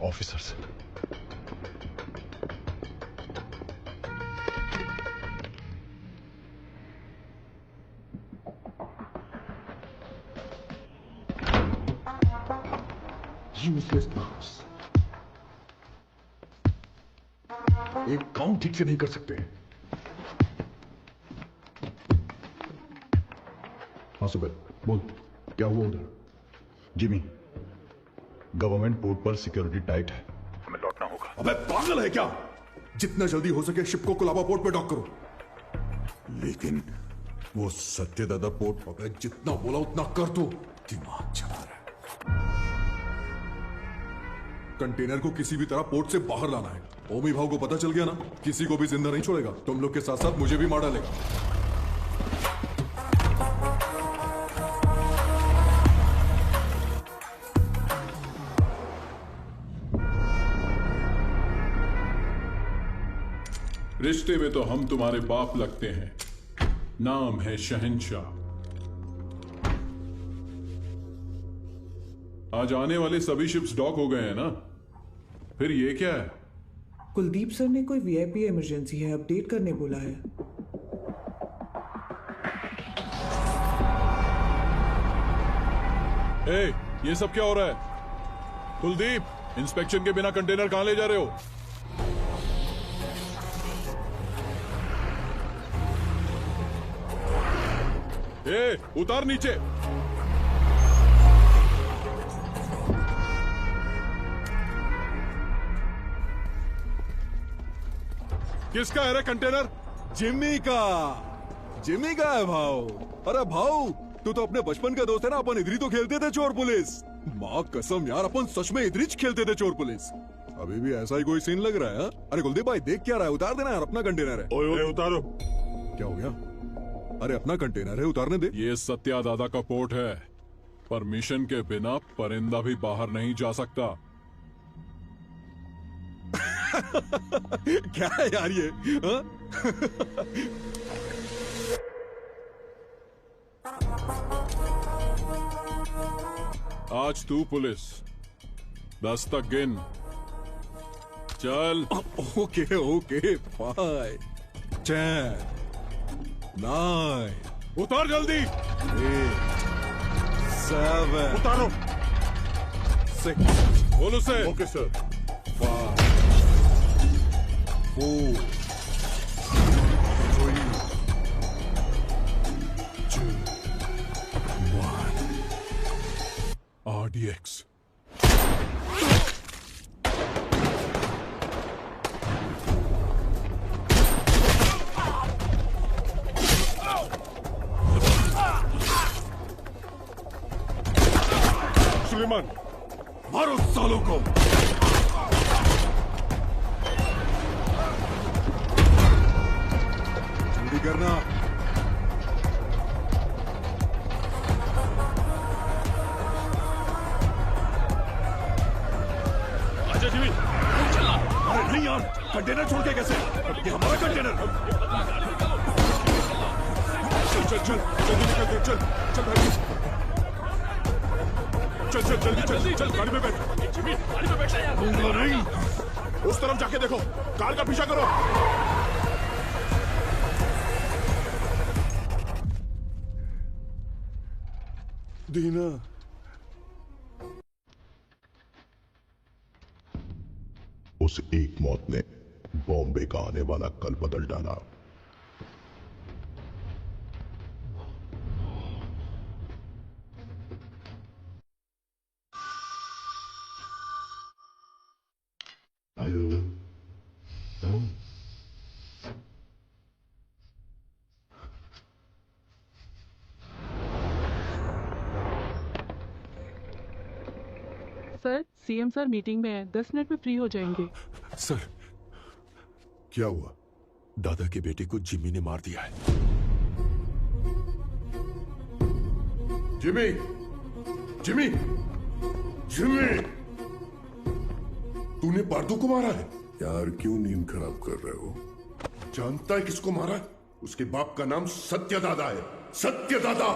Officer से। Useless boss, एक काम ठीक से नहीं कर सकते। हाँ सुबह बोल, क्या हुआ उधर? जिमी, गवर्नमेंट पोर्ट पर सिक्योरिटी टाइट है, हमें लौटना होगा। अबे पागल है क्या? जितना जल्दी हो सके शिप को कोलाबा पोर्ट पे डॉक करो। लेकिन वो सत्यदादा पोर्ट पर जितना बोला उतना कर दो। दिमाग चला रहा है। कंटेनर को किसी भी तरह पोर्ट से बाहर लाना है। ओमी भाव को पता चल गया ना, किसी को भी जिंदा नहीं छोड़ेगा। तुम लोग के साथ साथ मुझे भी मार डालेगा। रिश्ते में तो हम तुम्हारे बाप लगते हैं, नाम है शहंशाह। आज आने वाले सभी शिप्स डॉक हो गए हैं ना, फिर ये क्या है? कुलदीप सर ने कोई वीआईपी इमरजेंसी है अपडेट करने बोला है। ए, ये सब क्या हो रहा है? कुलदीप, इंस्पेक्शन के बिना कंटेनर कहां ले जा रहे हो? ए, उतार नीचे। किसका है रे कंटेनर? जिम्मी का। जिम्मी का है भाव। अरे भाव, तू तो अपने बचपन का दोस्त है ना। अपन इधर ही तो खेलते थे चोर पुलिस। माँ कसम यार, अपन सच में इधर ही खेलते थे चोर पुलिस। अभी भी ऐसा ही कोई सीन लग रहा है हा? अरे कुलदीप भाई देख क्या रहा है? उतार देना यार, अपना कंटेनर है। ओए उतारो। क्या हो गया? अरे अपना कंटेनर है, उतारने दे। ये सत्या दादा का पोर्ट है, परमिशन के बिना परिंदा भी बाहर नहीं जा सकता। क्या है यार ये हा? आज तू पुलिस, 10 तक गिन। चल। ओके ओके 5 10 9 उतार जल्दी। 8 7 उतारो। 6 बोल उसे। Okay sir. 5 4 3 2 1 RDX। सुलेमान, मारो सालों को। जल्दी करना। आजा जिमी, चलना। अरे नहीं यार, कंटेनर छोड़ के कैसे? ये हमारा कंटेनर। चल चल चल जल्दी निकल दे। चल चल भाई, चल चल जल्दी चल चल गाड़ी में बैठ। जिमी, गाड़ी में बैठ यार। नहीं, उस तरफ जाके देखो, कार का पीछा करो। दीना। उस एक मौत ने बॉम्बे का आने वाला कल बदल डाला। सर, सीएम सर मीटिंग में है, 10 मिनट में फ्री हो जाएंगे। सर, क्या हुआ? दादा के बेटे को जिमी ने मार दिया है। जिमी, जिमी, जिमी, तूने पार्दू को मारा है? यार क्यों नींद खराब कर रहे हो? जानता है किसको मारा है? उसके बाप का नाम सत्यदादा है। सत्यदादा।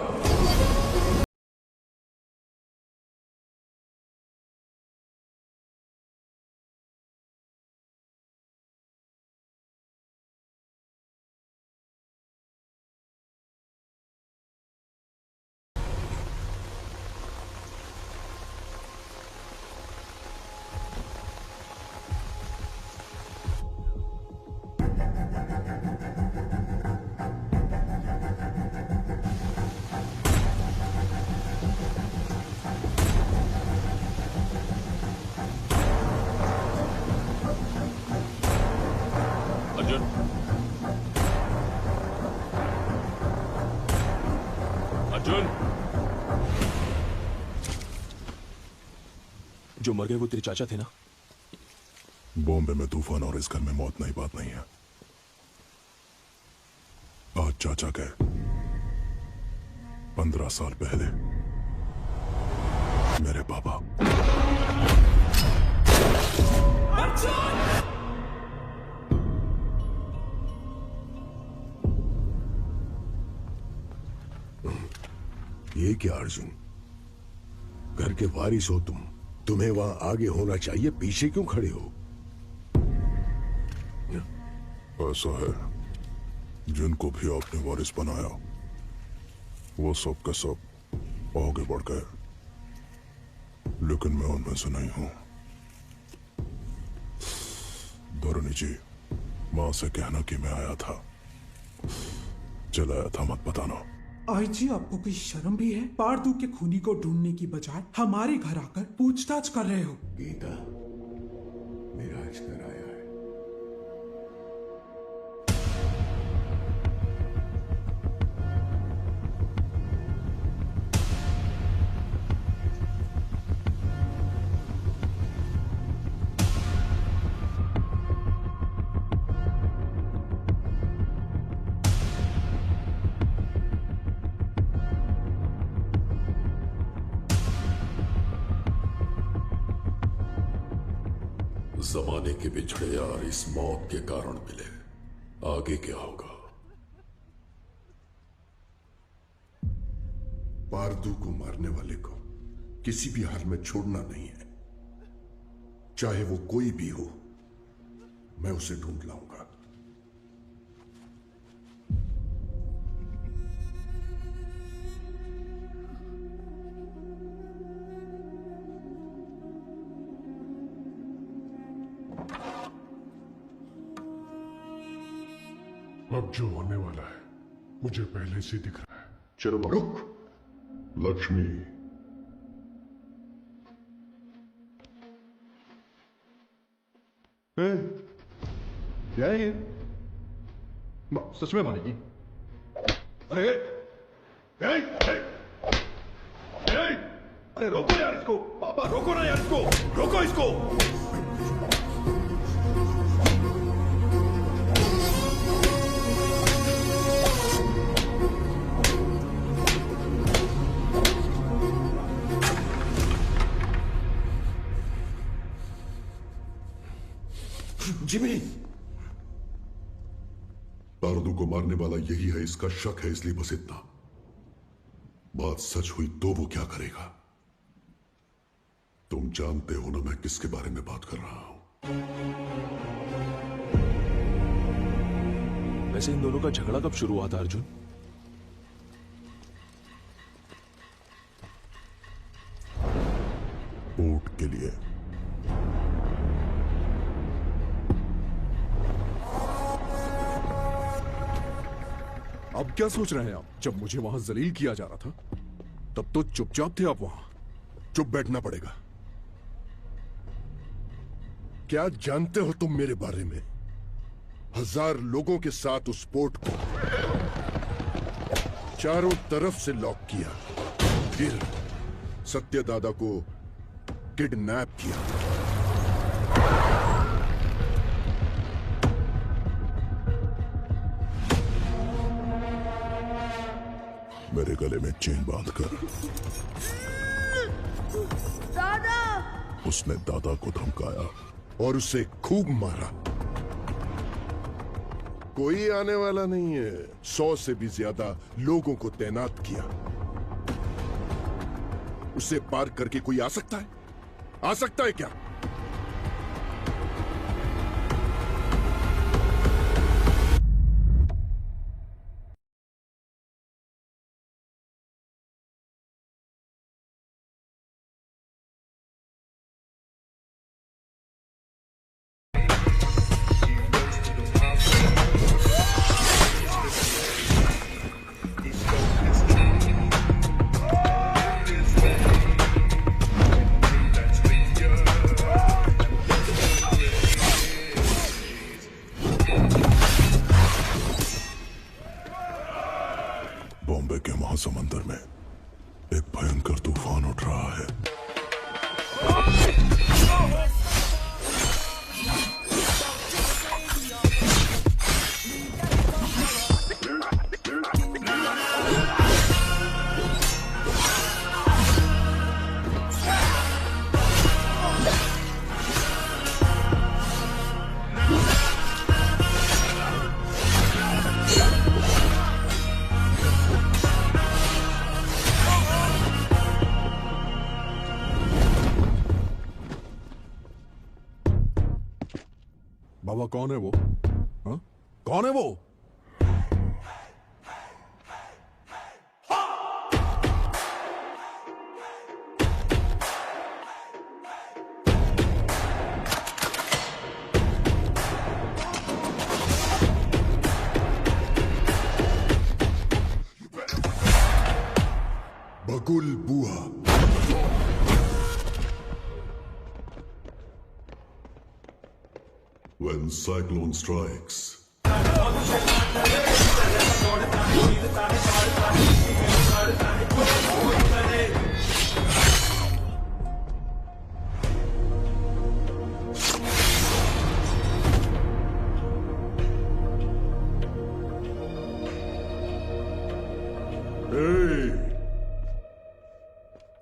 अर्जुन, जो मर गए वो तेरे चाचा थे ना? बॉम्बे में तूफान और इस घर में मौत नई बात नहीं है। आज चाचा गए, 15 साल पहले मेरे पापा। ये क्या अर्जुन, घर के वारिस हो तुम, तुम्हें वहां आगे होना चाहिए, पीछे क्यों खड़े हो? ऐसा है, जिनको भी आपने वारिस बनाया वो सब का सब आगे बढ़ गए, लेकिन मैं उनमें से नहीं हूं। धरनी जी, मां से कहना कि मैं आया था, चलाया था मत बताना। आई जी, आपको कोई शर्म भी है? पारदू के खूनी को ढूंढने की बजाय हमारे घर आकर पूछताछ कर रहे हो। गीता, मेरा अजगर आया है। जमाने के बिछड़े यार इस मौत के कारण मिले, आगे क्या होगा? पारदू को मारने वाले को किसी भी हाल में छोड़ना नहीं है, चाहे वो कोई भी हो। मैं उसे ढूंढ लाऊंगा। अब जो होने वाला है मुझे पहले से दिख रहा है। चलो रुक, लक्ष्मी। क्या है ये? सच में मानेगी? अरे अरे रोको यार इसको, पापा रोको ना यार इसको, रोको इसको। जिमी, पारदू को मारने वाला यही है, इसका शक है, इसलिए बस इतना। बात सच हुई तो वो क्या करेगा? तुम जानते हो ना मैं किसके बारे में बात कर रहा हूं। वैसे इन दोनों का झगड़ा कब शुरू हुआ था अर्जुन? पोर्ट के लिए। अब क्या सोच रहे हैं आप? जब मुझे वहां जलील किया जा रहा था तब तो चुपचाप थे आप वहां। चुप बैठना पड़ेगा। क्या जानते हो तुम मेरे बारे में? 1000 लोगों के साथ उस पोर्ट को चारों तरफ से लॉक किया, फिर सत्यदादा को किडनैप किया। मेरे गले में चेन बांधकर दादा! उसने दादा को धमकाया और उसे खूब मारा। कोई आने वाला नहीं है, 100 से भी ज्यादा लोगों को तैनात किया। उसे पार करके कोई आ सकता है? आ सकता है क्या? बॉम्बे के महासमुंदर में एक भयंकर तूफान उठ रहा है। बाबा कौन है वो? हाँ? कौन है वो? बगुल बुआ। When cyclone strikes,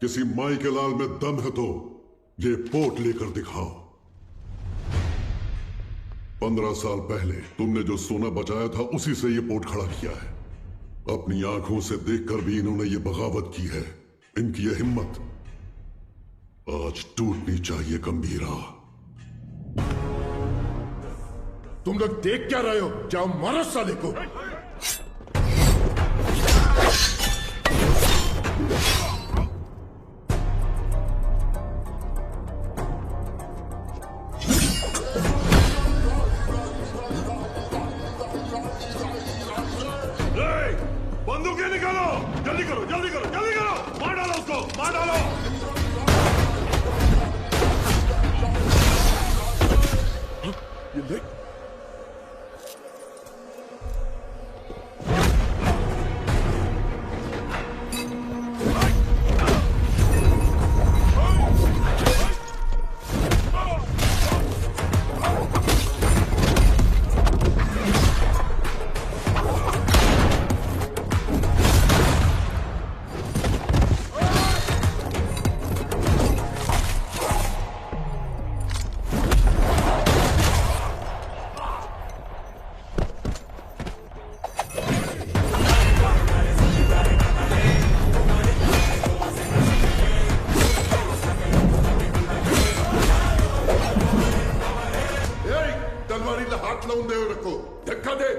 किसी माई के लाल में दम है तो ये पोट लेकर दिखाओ। 15 साल पहले तुमने जो सोना बचाया था उसी से ये पोट खड़ा किया है। अपनी आंखों से देखकर भी इन्होंने ये बगावत की है। इनकी ये हिम्मत आज टूटनी चाहिए गंभीरा। तुम लोग देख क्या रहे हो? जाओ मारो साले को। बंदूकें निकालो, जल्दी करो, जल्दी करो, जल्दी करो, मार डालो उसको, मार डालो। ये देख, तलवारीला हात लावून देऊ नको। धक्का दे।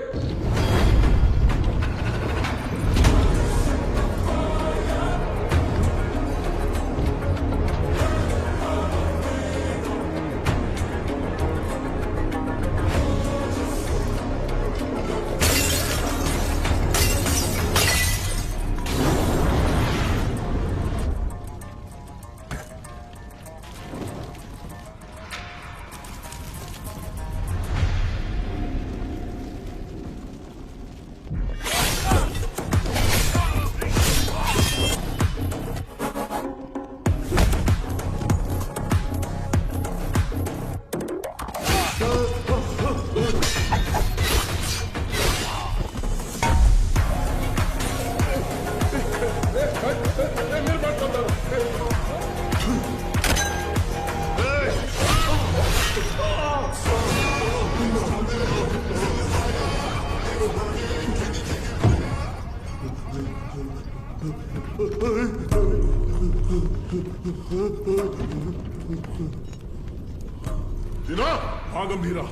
जीना, हाँ गंभीरा,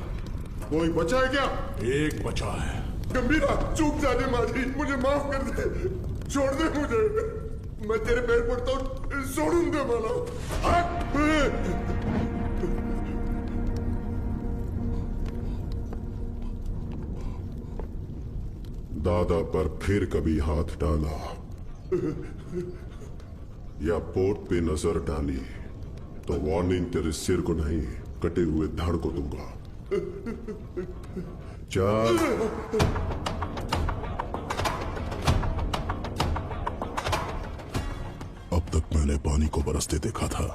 कोई बचा है क्या? एक बचा है। गंभीरा, चूक जाने मारी, मुझे माफ कर दे। छोड़ दे मुझे, मैं तेरे पैर पड़ता हूँ। छोड़ूं दे मला। दादा पर फिर कभी हाथ डाला या पोट पे नजर डाली तो वार्निंग तेरे सिर को नहीं, कटे हुए धड़ को दूंगा। चल। मैंने पानी को बरसते देखा था,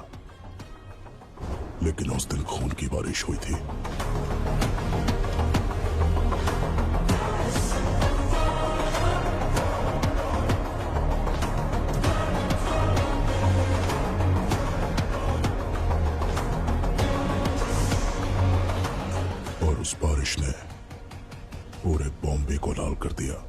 लेकिन उस दिन खून की बारिश हुई थी। और उस बारिश ने पूरे बॉम्बे को लाल कर दिया।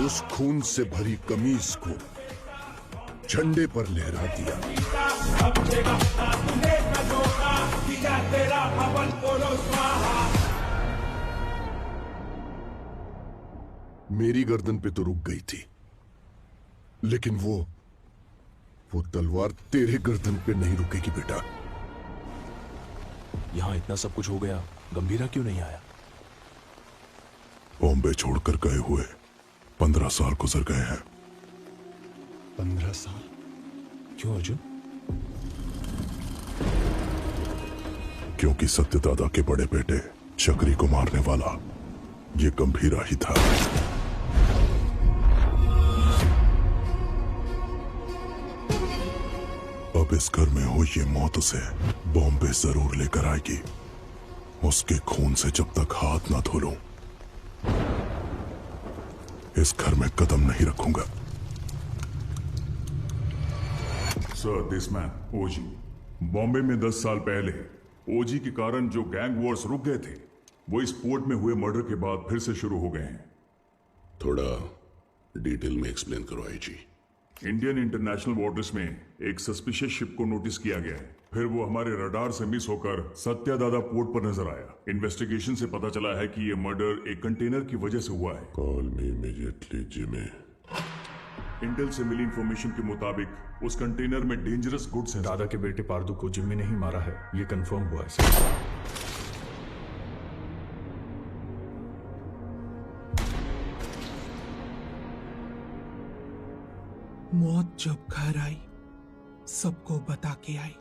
उस खून से भरी कमीज को झंडे पर लहरा दिया। मेरी गर्दन पे तो रुक गई थी, लेकिन वो तलवार तेरे गर्दन पे नहीं रुकेगी बेटा। यहां इतना सब कुछ हो गया, गंभीरा क्यों नहीं आया? बॉम्बे छोड़कर गए हुए 15 साल गुजर गए हैं। 15 साल? क्यों अर्जुन? क्योंकि सत्यदादा के बड़े बेटे चक्री को मारने वाला ये गंभीरा ही था। अब इस घर में हो ये मौत उसे बॉम्बे जरूर लेकर आएगी। उसके खून से जब तक हाथ ना धो लूं, इस घर में कदम नहीं रखूंगा। सर, दिस मैन ओजी बॉम्बे में 10 साल पहले ओजी के कारण जो गैंग वॉर्स रुक गए थे, वो इस पोर्ट में हुए मर्डर के बाद फिर से शुरू हो गए हैं। थोड़ा डिटेल में एक्सप्लेन करो आईजी। इंडियन इंटरनेशनल वाटर्स में एक सस्पिशियस शिप को नोटिस किया गया है। फिर वो हमारे रडार से मिस होकर सत्यादादा पोर्ट पर नजर आया। इन्वेस्टिगेशन से पता चला है कि ये मर्डर एक कंटेनर की वजह से हुआ है। Call me immediately Jimmy. Intel से मिली इंफॉर्मेशन के मुताबिक उस कंटेनर में डेंजरस गुड्स हैं। दादा के बेटे पारदू को जिम्मी ने ही मारा है, ये कंफर्म हुआ है सर। मौत जब घर आई, सबको बता के आई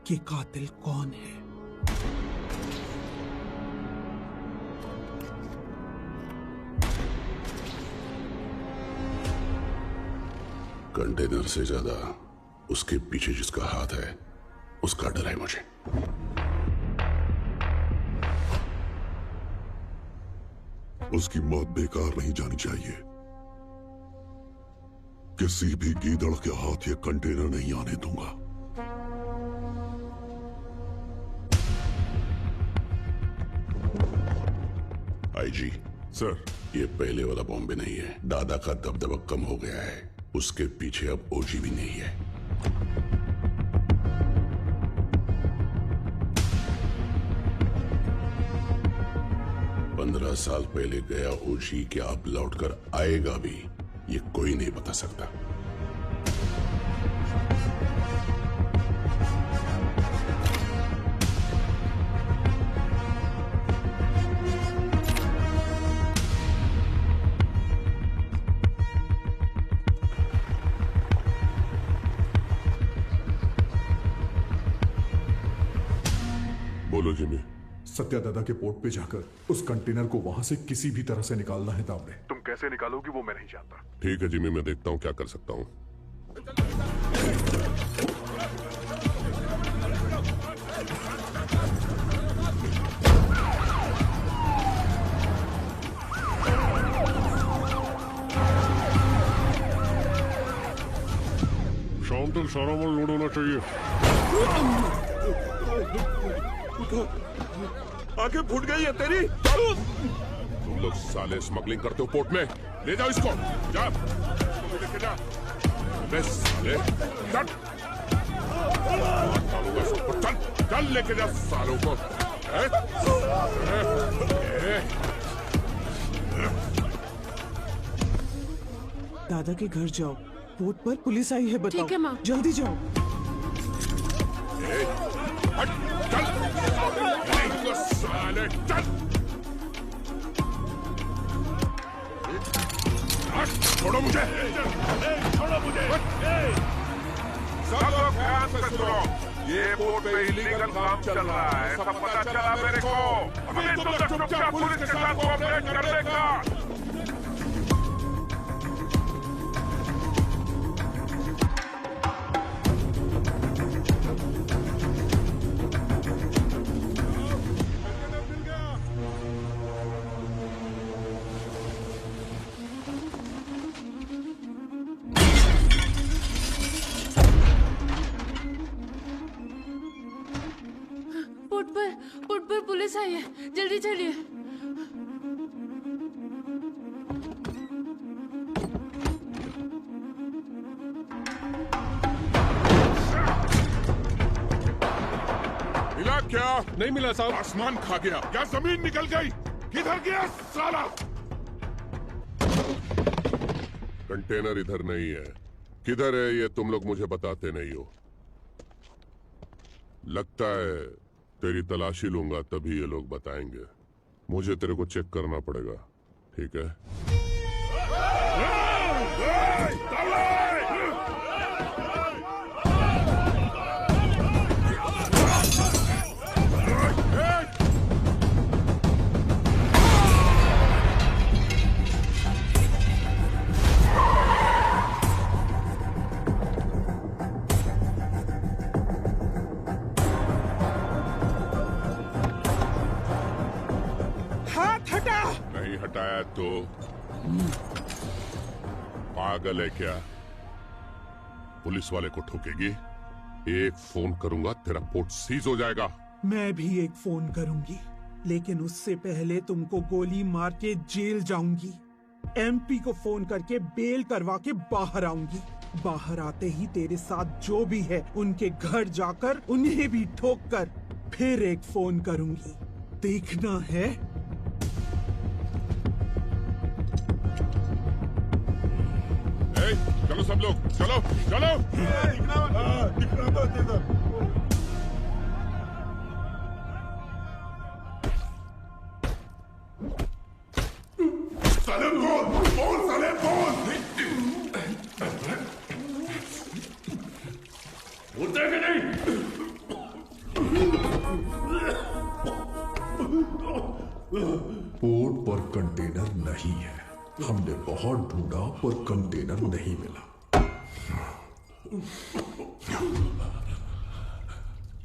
कि कातिल कौन है। कंटेनर से ज्यादा उसके पीछे जिसका हाथ है, उसका डर है मुझे। उसकी मौत बेकार नहीं जानी चाहिए। किसी भी गीदड़ के हाथ ये कंटेनर नहीं आने दूंगा। आईजी सर, ये पहले वाला बॉम्बे नहीं है। दादा का दबदबा कम हो गया है। उसके पीछे अब ओजी भी नहीं है। पंद्रह साल पहले गया ओजी क्या अब लौटकर आएगा भी, ये कोई नहीं बता सकता। बोलो जिमी। सत्यादादा के पोर्ट पे जाकर उस कंटेनर को वहां से किसी भी तरह से निकालना है दामड़े। तुम कैसे निकालोगी वो मैं नहीं जानता। ठीक है जिमी, मैं देखता हूँ क्या कर सकता हूँ। शाम तक सारा माल लोड होना चाहिए। आंखें फूट गई है तेरी। तुम लोग साले स्मगलिंग करते हो पोर्ट में, ले जाओ इसको। जा लेके जा। अबे साले चल चल चल लेके जा सालों को। दादा के घर जाओ, पोर्ट पर पुलिस आई है, बताओ। ठीक है माँ। जल्दी जाओ। हट चल साले चल। छोड़ो मुझे, छोड़ो मुझे। सब लोग ध्यान से सुनो। ये पोर्ट पे इलीगल काम चल रहा है, सब पता चला मेरे को। अभी तुम लोग चुपचाप पुलिस के साथ कोऑपरेट कर देगा। पोर्ट पर पुलिस आई है, जल्दी चलिए। मिला क्या? नहीं मिला साहब। आसमान खा गया या जमीन निकल गई? किधर गया साला? कंटेनर इधर नहीं है। किधर है ये तुम लोग मुझे बताते नहीं हो। लगता है तेरी तलाशी लूंगा तभी ये लोग बताएंगे। मुझे तेरे को चेक करना पड़ेगा, ठीक है? नहीं हटाया तो पागल है क्या? पुलिस वाले को ठोकेगी? एक फोन करूंगा तेरा पोर्ट सीज हो जाएगा। मैं भी एक फोन करूंगी, लेकिन उससे पहले तुमको गोली मार के जेल जाऊंगी। एमपी को फोन करके बेल करवा के बाहर आऊंगी। बाहर आते ही तेरे साथ जो भी है उनके घर जाकर उन्हें भी ठोक कर फिर एक फोन करूंगी। देखना है? चलो सब लोग, चलो चलो। साले बोल साले बोल। बोलते कि नहीं? पोर्ट पर कंटेनर नहीं है। हमने बहुत ढूंढा पर कंटेनर नहीं मिला।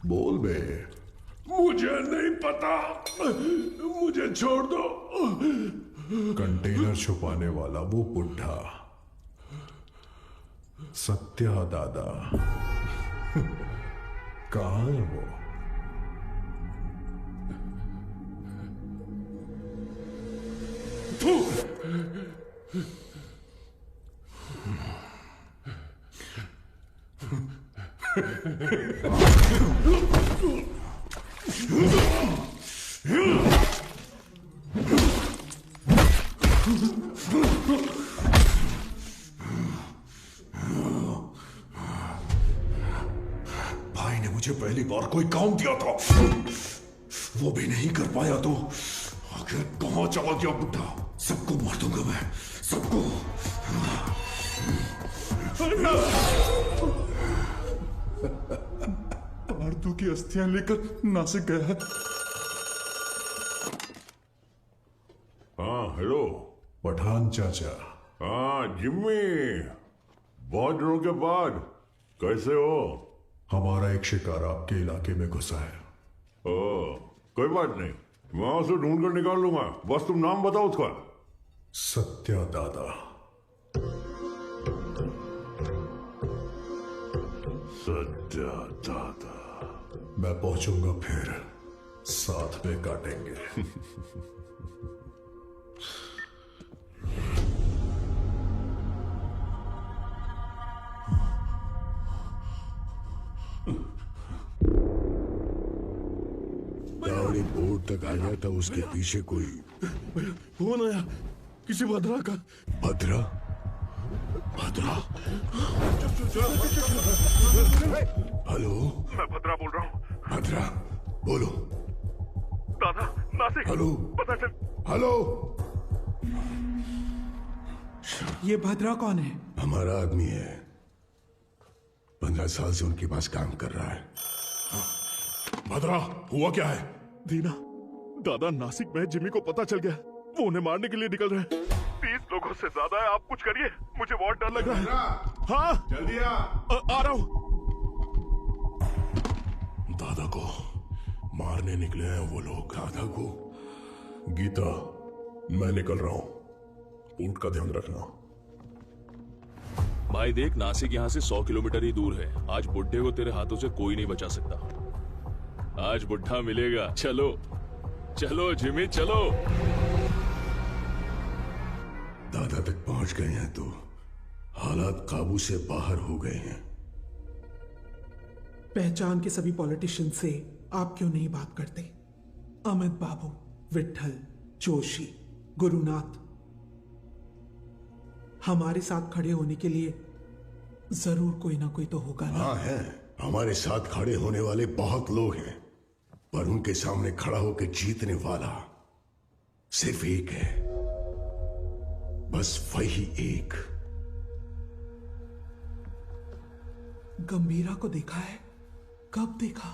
बोल बे। मुझे नहीं पता, मुझे छोड़ दो। कंटेनर छुपाने वाला वो बुढ़ा सत्या दादा कहाँ है वो? भाई ने मुझे पहली बार कोई काम दिया था, वो भी नहीं कर पाया तो आखिर कहां चला गया बुढ़ा? सबको मार दूंगा मैं, सबको। पार्थू की अस्थियां लेकर नासिक गया है। हाँ हेलो पठान चाचा। हाँ जिम्मी, बहुत दिनों के बाद कैसे हो? हमारा एक शिकार आपके इलाके में घुसा है। ओ, कोई बात नहीं, मैं उसे ढूंढ कर निकाल लूंगा। बस तुम नाम बताओ उसका। सत्या दादा। सत्या दादा। मैं पहुंचूंगा फिर साथ में काटेंगे। दावड़ी बोर्ड तक आया था, उसके पीछे कोई फोन आया किसी भद्रा का। भद्रा? भद्रा? हेलो, मैं भद्रा बोल रहा हूँ। भद्रा बोलो। दादा नासिक। हेलो, पता चल। हेलो। ये भद्रा कौन है? हमारा आदमी है, 15 साल से उनके पास काम कर रहा है। भद्रा, हुआ क्या है? दीना, दादा नासिक में जिमी को पता चल गया, वो उन्हें मारने के लिए निकल रहे हैं। 30 लोगों से ज्यादा है, आप कुछ करिए, मुझे बहुत डर लग रहा है। हाँ जल्दी आ रहा हूँ। दादा को मारने निकले हैं वो लोग। दादा को? गीता, मैं निकल रहा हूँ, ऊंट का ध्यान रखना। भाई देख, नासिक यहाँ से 100 किलोमीटर ही दूर है। आज बुड्ढे को तेरे हाथों से कोई नहीं बचा सकता। आज बुड्ढा मिलेगा। चलो चलो जिमी, चलो। दादा तक पहुंच गए हैं तो हालात काबू से बाहर हो गए हैं। पहचान के सभी पॉलिटिशियन से आप क्यों नहीं बात करते? अमित बाबू, विट्ठल, जोशी, गुरुनाथ, हमारे साथ खड़े होने के लिए जरूर कोई ना कोई तो होगा ना? हाँ है, हमारे साथ खड़े होने वाले बहुत लोग हैं, पर उनके सामने खड़ा होकर जीतने वाला सिर्फ एक है, बस वही एक। गंभीरा को देखा है? कब देखा?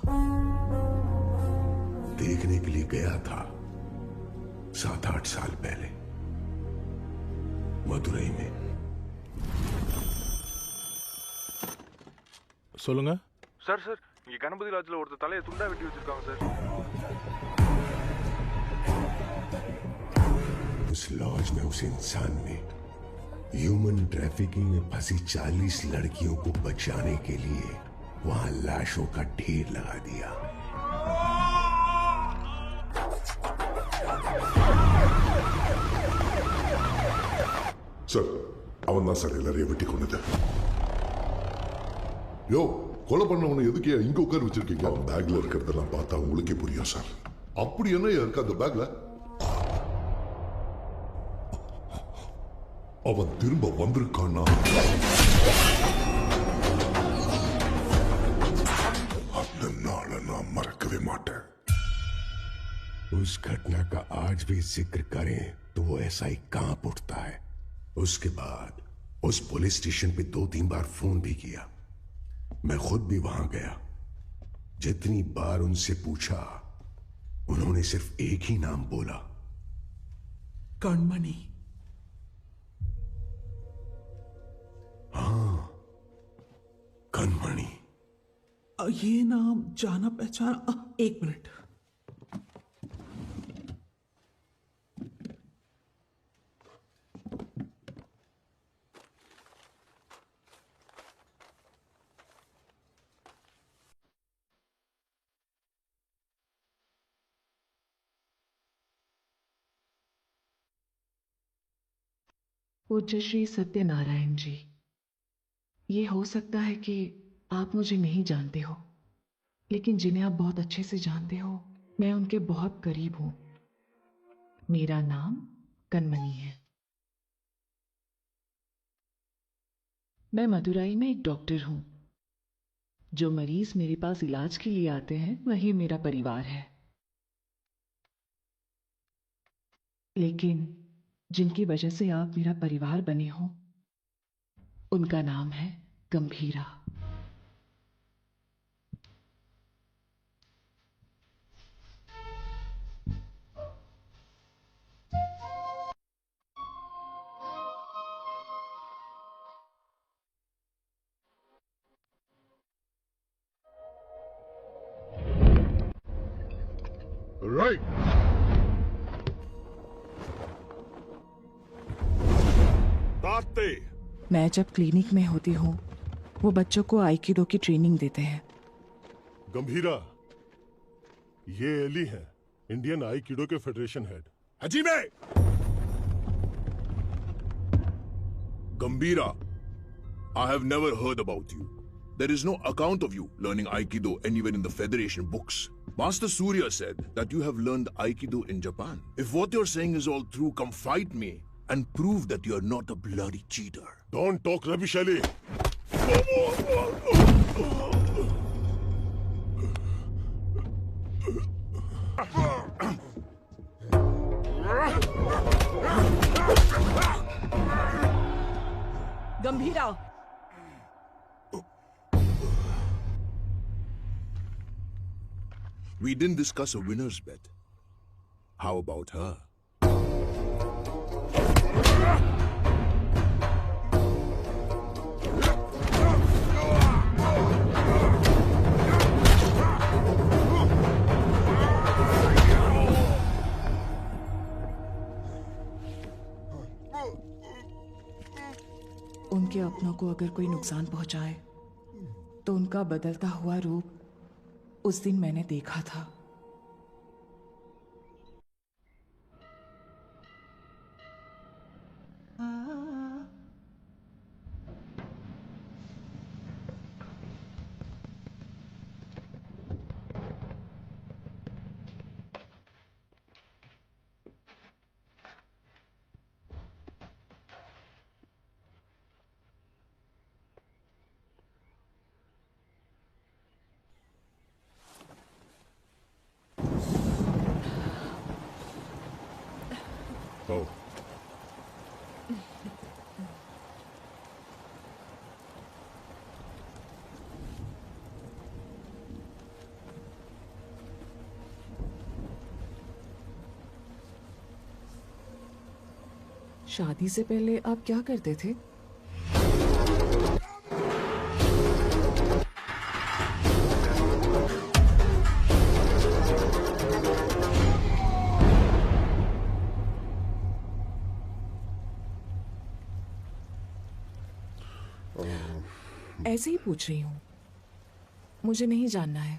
देखने के लिए गया था 7-8 साल पहले, मदुरई में। சொல்லுங்க சார் சார், இங்க கணபதி லாட்ஜ்ல ஒருத்தர் தலையை துண்டா வெட்டி வச்சிருக்காங்க சார்। उस लॉज में उस इंसान ने ह्यूमन ट्रैफिकिंग में फंसी 40 लड़कियों को बचाने के लिए वहां लाशों का ढेर लगा दिया। சார், அவன் தான் சார் எல்லாரையும் வெட்டி கொண்டது. யோ, கொலை பண்ணவனை எதுக்கு இங்க உட்கார வச்சிருக்கீங்க? அவன் பேக்ல இருக்கிறதெல்லாம் பார்த்தா உங்களுக்கே புரியும் சார். அப்படி என்ன இருக்கு அந்த பேக்ல? அவன் திரும்ப வந்திருக்கானா? அந்த நாளை நான் மறக்கவே மாட்டேன். उस घटना का आज भी जिक्र करें तो वो ऐसा ही कांप उठता है। उसके बाद उस पुलिस स्टेशन पे 2-3 बार फोन भी किया। मैं खुद भी वहां गया। जितनी बार उनसे पूछा, उन्होंने सिर्फ एक ही नाम बोला, कणमणि। हाँ, कणमणि। ये नाम जाना पहचाना। एक मिनट। पूज्य श्री सत्यनारायण जी, ये हो सकता है कि आप मुझे नहीं जानते हो, लेकिन जिन्हें आप बहुत अच्छे से जानते हो, मैं उनके बहुत करीब हूं। मेरा नाम कणमणि है। मैं मदुरई में एक डॉक्टर हूं। जो मरीज मेरे पास इलाज के लिए आते हैं वही मेरा परिवार है, लेकिन जिनकी वजह से आप मेरा परिवार बने हो, उनका नाम है गंभीरा। राइट। मैं जब क्लिनिक में होती हूँ, वो बच्चों को आइकिडो की ट्रेनिंग देते हैं। गंभीरा, ये एली है, इंडियन आइकिडो के फेडरेशन हेड। हजीमे! Gambhira, I have never heard about you. There is no account of you learning Aikido anywhere in the Federation books. Master Surya said that you have learned Aikido in Japan. If what you're saying is all true, come fight me and prove that you're not a bloody cheater. Don't talk rubbish, Ali. Gambhira, We didn't discuss a winner's bet. How about her? उनके अपनों को अगर कोई नुकसान पहुंचाए तो उनका बदलता हुआ रूप उस दिन मैंने देखा था। Oh. शादी से पहले आप क्या करते थे? ऐसे ही पूछ रही हूँ, मुझे नहीं जानना है।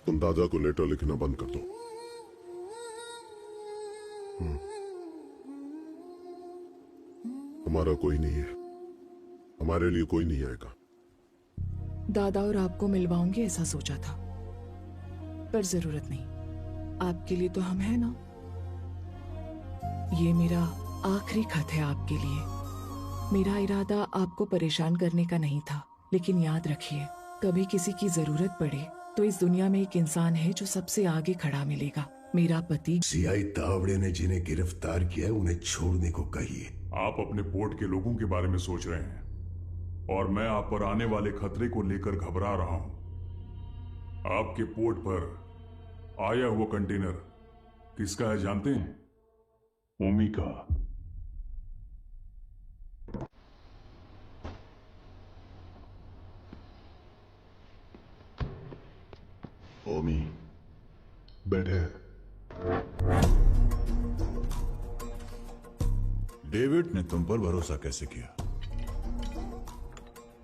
तुम दादा को लेटर लिखना बंद कर दो। हमारा कोई नहीं है, हमारे लिए कोई नहीं आएगा। दादा और आपको मिलवाऊंगी ऐसा सोचा था, पर जरूरत नहीं। आपके लिए तो हम हैं ना। ये मेरा आखिरी खत है आपके लिए। मेरा इरादा आपको परेशान करने का नहीं था, लेकिन याद रखिए, कभी किसी की जरूरत पड़े तो इस दुनिया में एक इंसान है जो सबसे आगे खड़ा मिलेगा। मेरा पति। सीआई तावड़े ने जिन्हें गिरफ्तार किया है उन्हें छोड़ने को कहिए। आप अपने पोर्ट के लोगों के बारे में सोच रहे हैं और मैं आप पर आने वाले खतरे को लेकर घबरा रहा हूं। आपके पोर्ट पर आया हुआ कंटेनर किसका है जानते हैं? ओमी का। ओमी बैठे। डेविड ने तुम पर भरोसा कैसे किया?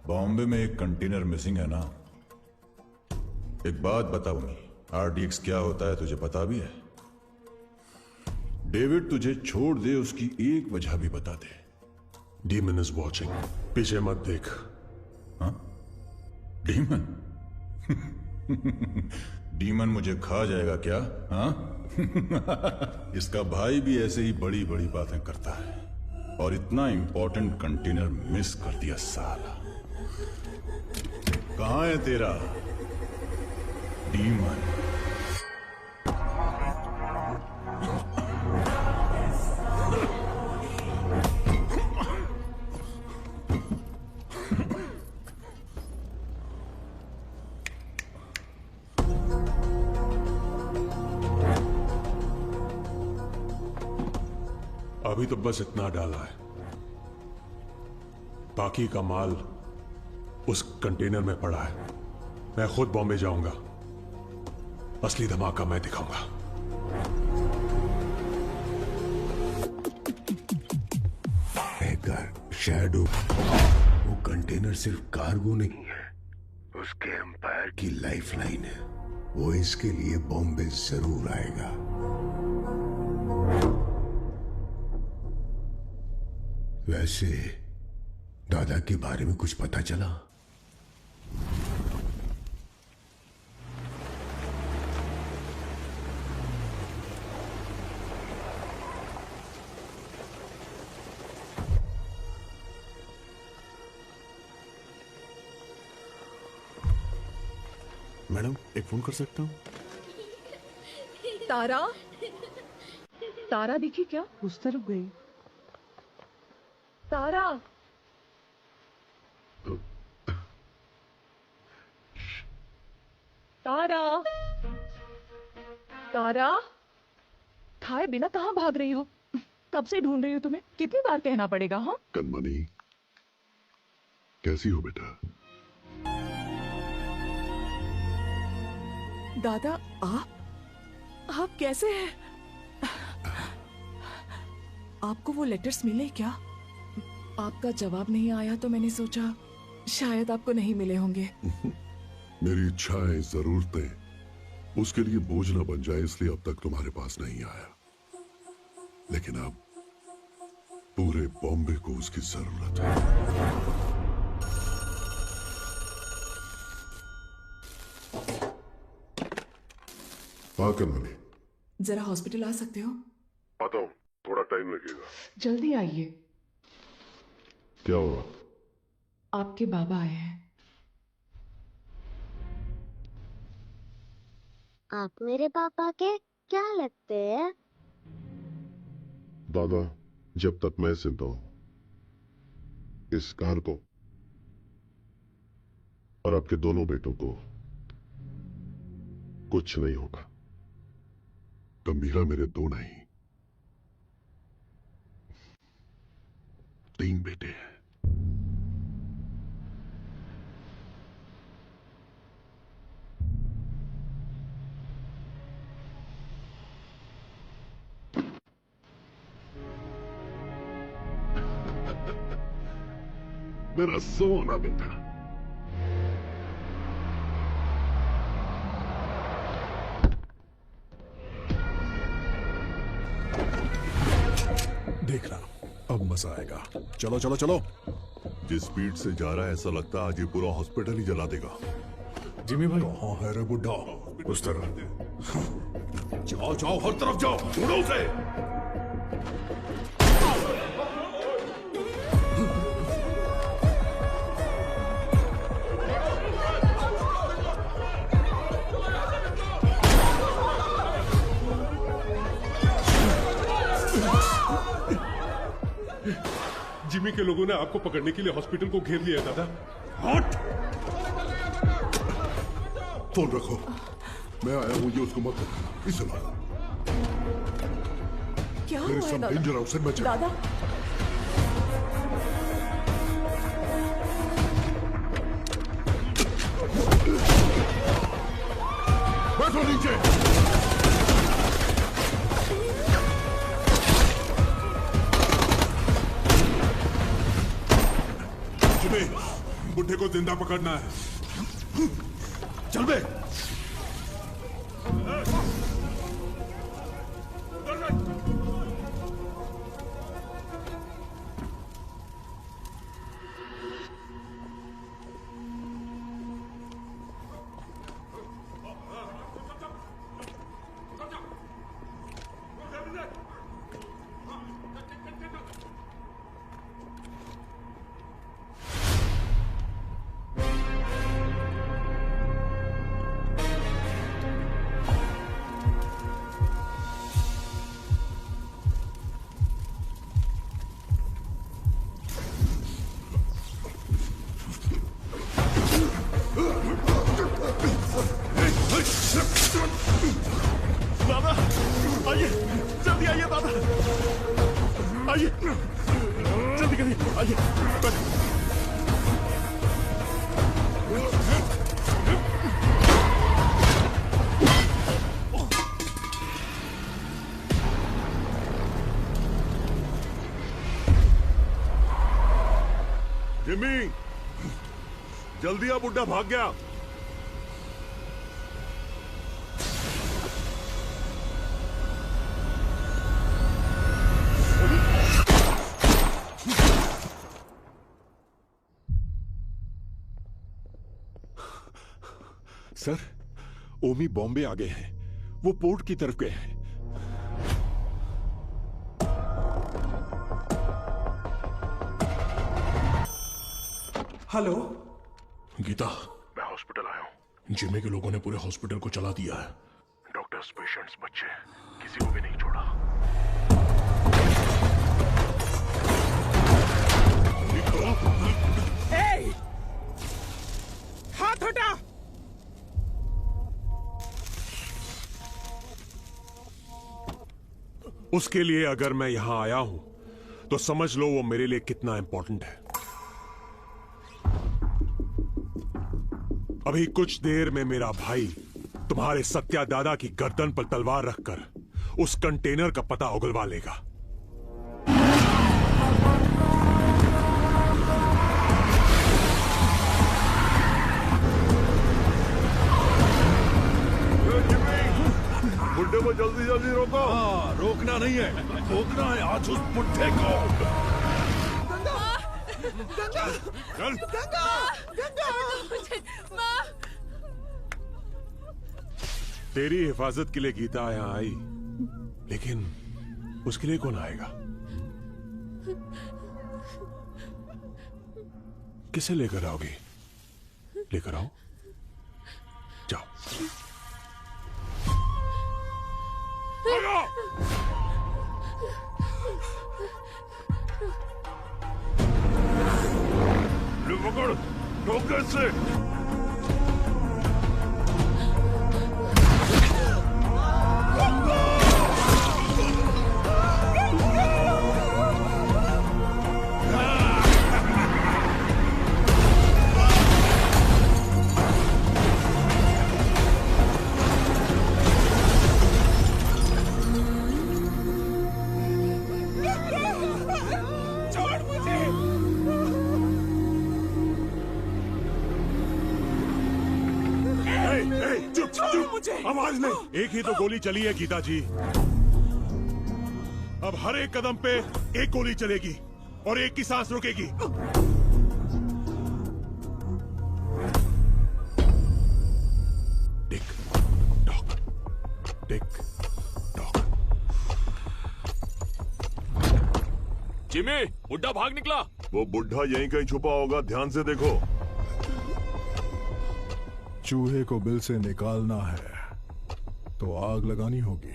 बॉम्बे में एक कंटेनर मिसिंग है ना? एक बात बताओ मी, आरडीएक्स क्या होता है तुझे पता भी है? डेविड तुझे छोड़ दे उसकी एक वजह भी बता दे। Demon is watching. पीछे मत देख। हाँ? डीमन? डीमन मुझे खा जाएगा क्या? हाँ? इसका भाई भी ऐसे ही बड़ी बड़ी बातें करता है और इतना इंपॉर्टेंट कंटेनर मिस कर दिया साला। कहां है तेरा डीमन? अभी तो बस इतना डाला है, बाकी का माल उस कंटेनर में पड़ा है। मैं खुद बॉम्बे जाऊंगा, असली धमाका मैं दिखाऊंगा। हैकर शैडो, वो कंटेनर सिर्फ कार्गो नहीं है, उसके एम्पायर की लाइफलाइन है। वो इसके लिए बॉम्बे जरूर आएगा। वैसे दादा के बारे में कुछ पता चला? मैडम एक फोन कर सकता हूँ? तारा, तारा दिखी क्या? उस तरफ गई। तारा, तारा, तारा, खाए बिना कहाँ भाग रही हो? कब से ढूंढ रही हो तुम्हें? कितनी बार कहना पड़ेगा? हाँ कनमनी, कैसी हो बेटा? दादा, आप कैसे हैं? आपको वो लेटर्स मिले क्या? आपका जवाब नहीं आया तो मैंने सोचा शायद आपको नहीं मिले होंगे। मेरी इच्छाएं, जरूरतें उसके लिए बोझ न बन जाए इसलिए अब तक तुम्हारे पास नहीं आया, लेकिन अब पूरे बॉम्बे को उसकी जरूरत है। हाँ कनमनी, जरा हॉस्पिटल आ सकते हो? आता हूँ, थोड़ा टाइम लगेगा। जल्दी आइए। क्या हुआ? आपके बाबा आए हैं। आप मेरे पापा के क्या लगते हैं? दादा, जब तक मैं जिंदा हूं, इस कार को और आपके दोनों बेटों को कुछ नहीं होगा। गंभीरा मेरे दो नहीं, 3 बेटे हैं। मेरा सोना बेटा। देखना, अब मजा आएगा। चलो चलो चलो। जिस स्पीड से जा रहा है ऐसा लगता है आज ये पूरा हॉस्पिटल ही जला देगा। जिमी भाई, कहाँ है रे बुड्ढा? उस तरह। जाओ जाओ, हर तरफ जाओ, ढूंढो उसे। जिमी के लोगों ने आपको पकड़ने के लिए हॉस्पिटल को घेर लिया दादा। हट! फोन रखो, मैं आया हूं, ये उसको मत करना। इसे लो। क्या मेरे हुआ है सब दादा? डेंजर हाउस में चला। दादा, बैठो नीचे। बुड्ढे को जिंदा पकड़ना है। चल बे। दादा, आइए, जल्दी आइए दादा, आइए, जल्दी करिए, आइए। जिमी, जल्दी आ, बुड्ढा भाग गया। सर, ओमी बॉम्बे आ गए हैं। वो पोर्ट की तरफ गए हैं। हेलो गीता, मैं हॉस्पिटल आया हूँ। जिमी के लोगों ने पूरे हॉस्पिटल को चला दिया है। डॉक्टर्स, पेशेंट्स, बच्चे, किसी को भी नहीं छोड़ा। हाथ हटा। उसके लिए अगर मैं यहां आया हूं तो समझ लो वो मेरे लिए कितना इंपॉर्टेंट है। अभी कुछ देर में मेरा भाई तुम्हारे सत्या दादा की गर्दन पर तलवार रखकर उस कंटेनर का पता उगलवा लेगा। बुड्ढे को जल्दी जल्दी रोको। हाँ, रोकना नहीं है, रोकना है आज उस बुड्ढे को। चल। तेरी हिफाजत के लिए गीता यहाँ आई, लेकिन उसके लिए कौन आएगा? किसे लेकर आओगी? लेकर आओ, जाओ। ले पकड़, ठोकर से। आवाज नहीं। एक ही तो गोली चली है गीता जी। अब हर एक कदम पे एक गोली चलेगी और एक की सांस रुकेगी। Tick tock, tick tock. Jimmy, बुड्ढा भाग निकला। वो बुड्ढा यहीं कहीं छुपा होगा, ध्यान से देखो। चूहे को बिल से निकालना है तो आग लगानी होगी।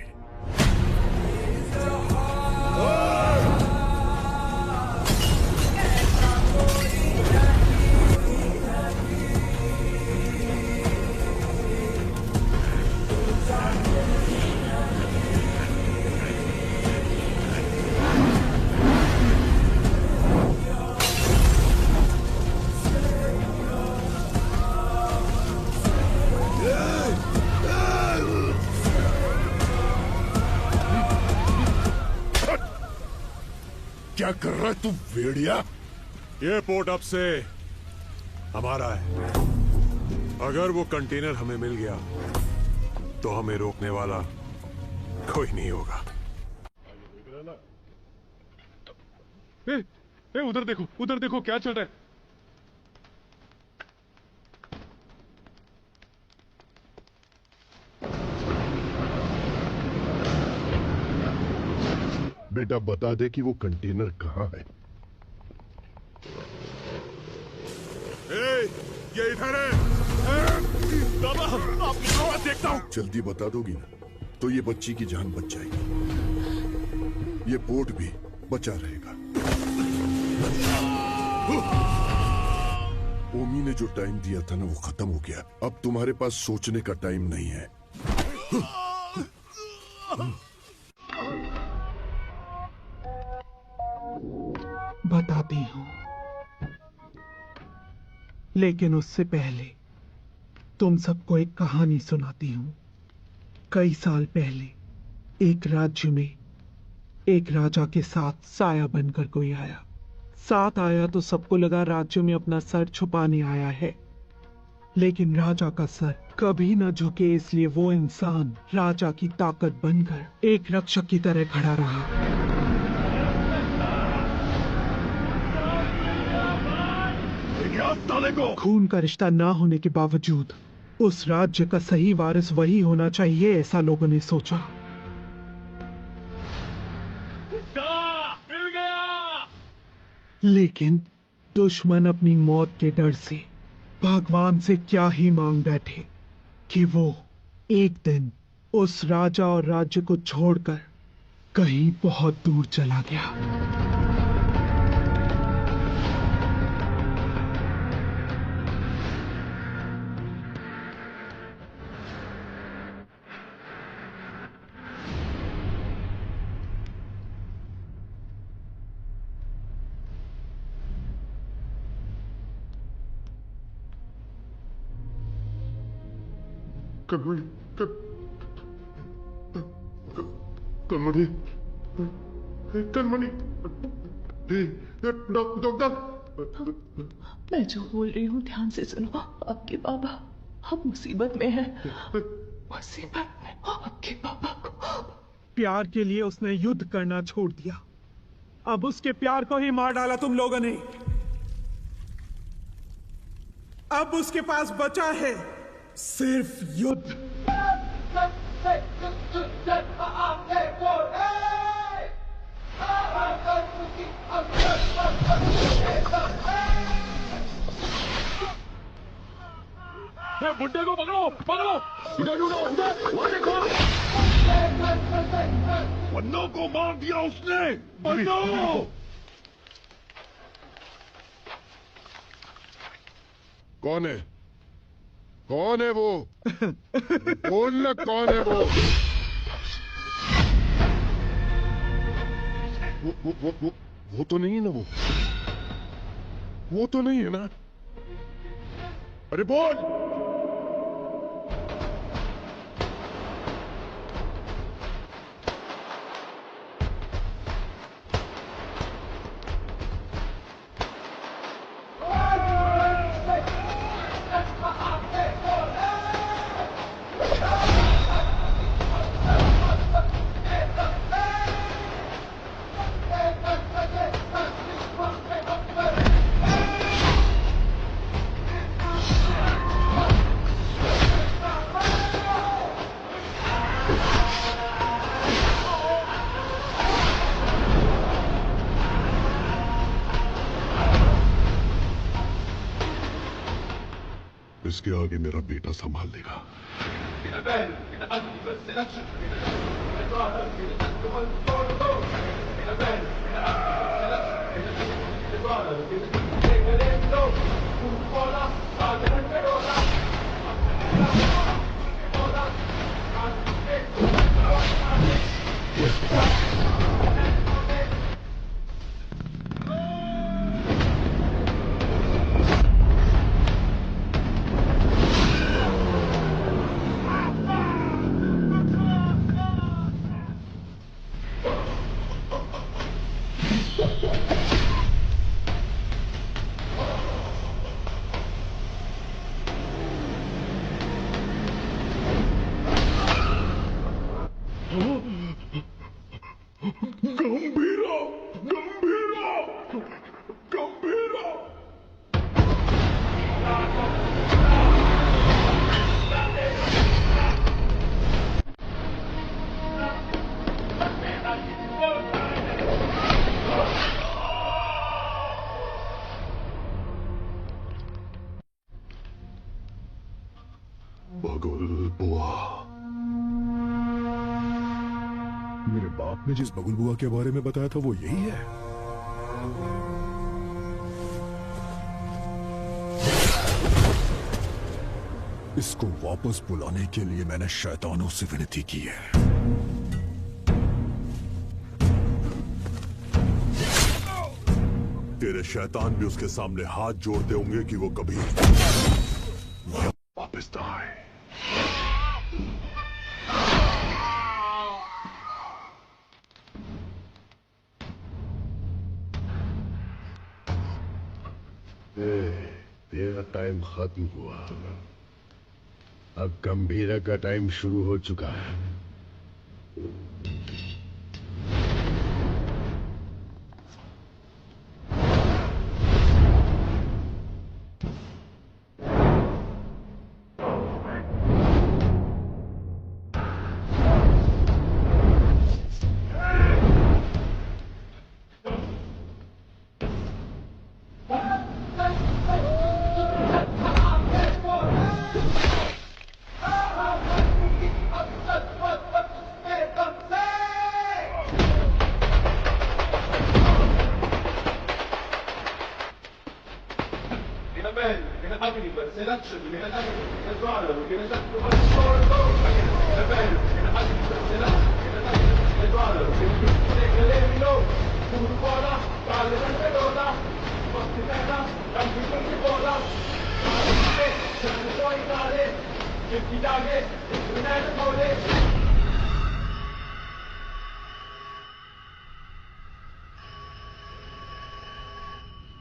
क्या कर रहा है तू भेड़िया? ये पोर्ट अब से हमारा है। अगर वो कंटेनर हमें मिल गया तो हमें रोकने वाला कोई नहीं होगा। उधर देखो क्या चल रहा है। बेटा बता दे कि वो कंटेनर कहाँ है। ये इधर है। दादा, आपकी आवाज देखता हूँ। जल्दी बता दोगी ना तो ये बच्ची की जान बच जाएगी, ये पोर्ट भी बचा रहेगा। ओमी ने जो टाइम दिया था ना वो खत्म हो गया। अब तुम्हारे पास सोचने का टाइम नहीं है। बताती हूँ, लेकिन उससे पहले तुम सबको एक कहानी सुनाती हूँ। कई साल पहले एक राज्य में एक राजा के साथ साया बनकर कोई आया। साथ आया तो सबको लगा राज्य में अपना सर छुपाने आया है, लेकिन राजा का सर कभी न झुके, इसलिए वो इंसान राजा की ताकत बनकर एक रक्षक की तरह खड़ा रहा। खून का रिश्ता ना होने के बावजूद उस राज्य का सही वारिस वही होना चाहिए, ऐसा लोगों ने सोचा। मिल गया। लेकिन दुश्मन अपनी मौत के डर से भगवान से क्या ही मांग बैठे कि वो एक दिन उस राजा और राज्य को छोड़कर कहीं बहुत दूर चला गया। कनमणि, डॉक्टर। मैं जो बोल रही हूँ ध्यान से सुनो। आपके बाबा अब मुसीबत में है, मुसीबत में। आपके बाबा को प्यार के लिए उसने युद्ध करना छोड़ दिया, अब उसके प्यार को ही मार डाला तुम लोगों ने। अब उसके पास बचा है सिर्फ युद्ध। बुड्ढे को पकड़ो, पकड़ो। इधर ढूंढो, इधर, वहाँ देखो। पन्नों को मार दिया उसने। पन्नों। कौन है? कौन है वो? बोल ना, कौन है वो? वो तो नहीं है ना? वो तो नहीं है ना? अरे बोल! इसके आगे मेरा बेटा संभाल लेगा। मेरे बाप ने जिस बगुल बुआ के बारे में बताया था वो यही है। इसको वापस बुलाने के लिए मैंने शैतानों से विनती की है। तेरे शैतान भी उसके सामने हाथ जोड़ते होंगे कि वो कभी वापस ना आए। तेरा टाइम खत्म हुआ, अब गंभीरा का टाइम शुरू हो चुका है।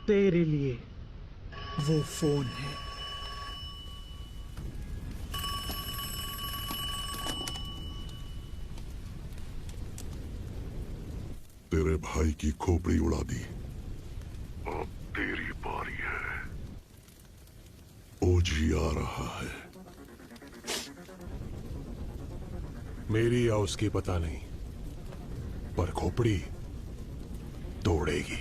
तेरे लिए वो फोन है। तेरे भाई की खोपड़ी उड़ा दी, अब तेरी बारी है। ओजी आ रहा है। मेरी या उसकी पता नहीं, पर खोपड़ी तोड़ेगी।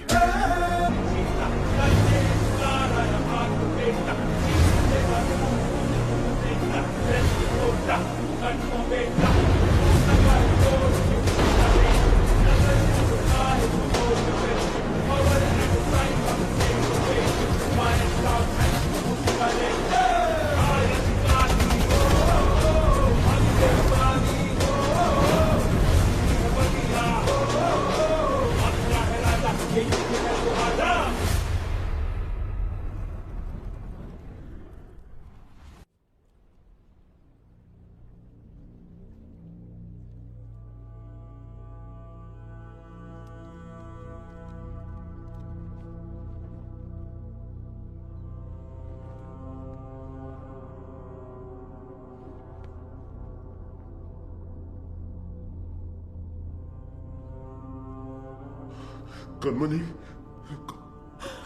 कनमनी,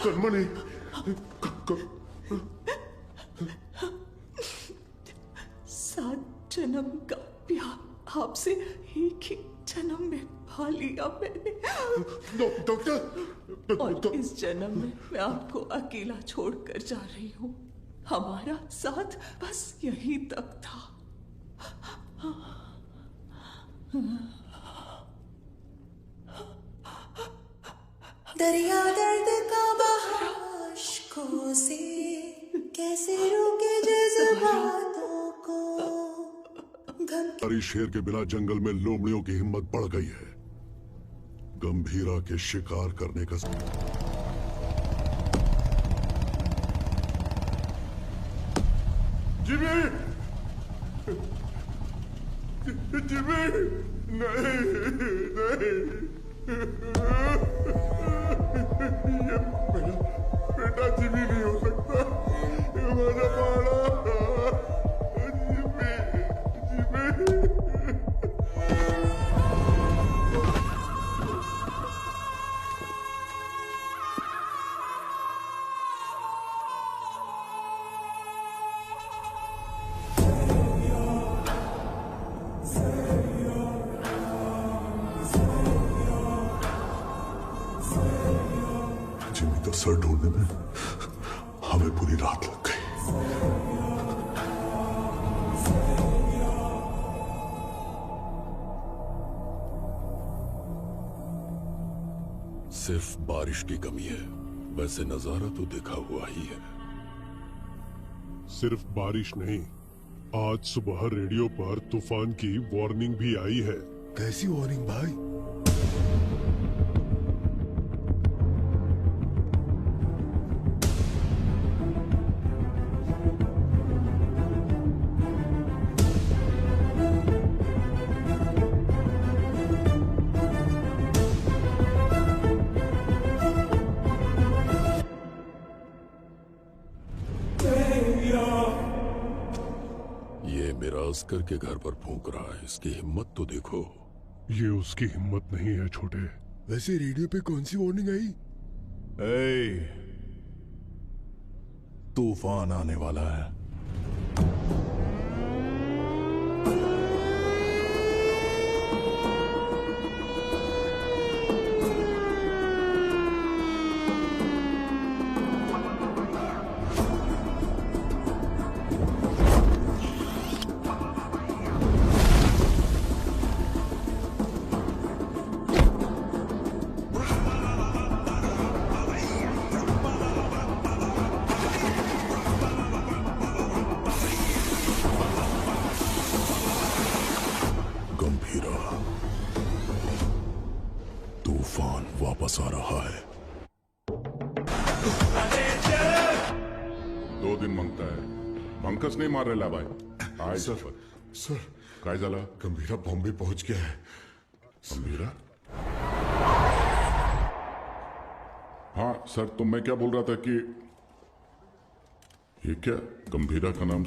कनमनी, सात जन्म का प्यार आपसे एक ही जन्म में पा लिया मैंने। डॉक्टर, और इस जन्म में मैं आपको अकेला छोड़कर जा रही हूँ। हमारा साथ बस यहीं तक था। दरिया दर्द का बहाशकों से कैसे रोके जज्बातों को। हरी शेर के बिना जंगल में लोमड़ियों की हिम्मत बढ़ गई है। गंभीरा के शिकार करने का जिमी, जिमी, नहीं, नहीं, ये मेरा बेटा जिमी नहीं हो सकता। ये मेरा बाड़ा जिमी, जिमी। जिमी तो सर ढूंढने में हमें पूरी रात लग गई। सिर्फ बारिश की कमी है, वैसे नजारा तो देखा हुआ ही है। सिर्फ बारिश नहीं, आज सुबह रेडियो पर तूफान की वार्निंग भी आई है। कैसी वार्निंग भाई? असगर के घर पर फूंक रहा है, इसकी हिम्मत तो देखो। ये उसकी हिम्मत नहीं है छोटे। वैसे रेडियो पे कौन सी वार्निंग आई? तूफान आने वाला है। तूफान वापस आ रहा है। 2 दिन मांगता है, मंकस नहीं मार रहे ला भाई। सर काय झाला? गंभीरा बॉम्बे पहुंच गया है. गंभीरा? हाँ सर, तो मैं क्या बोल रहा था कि ये क्या गंभीरा का नाम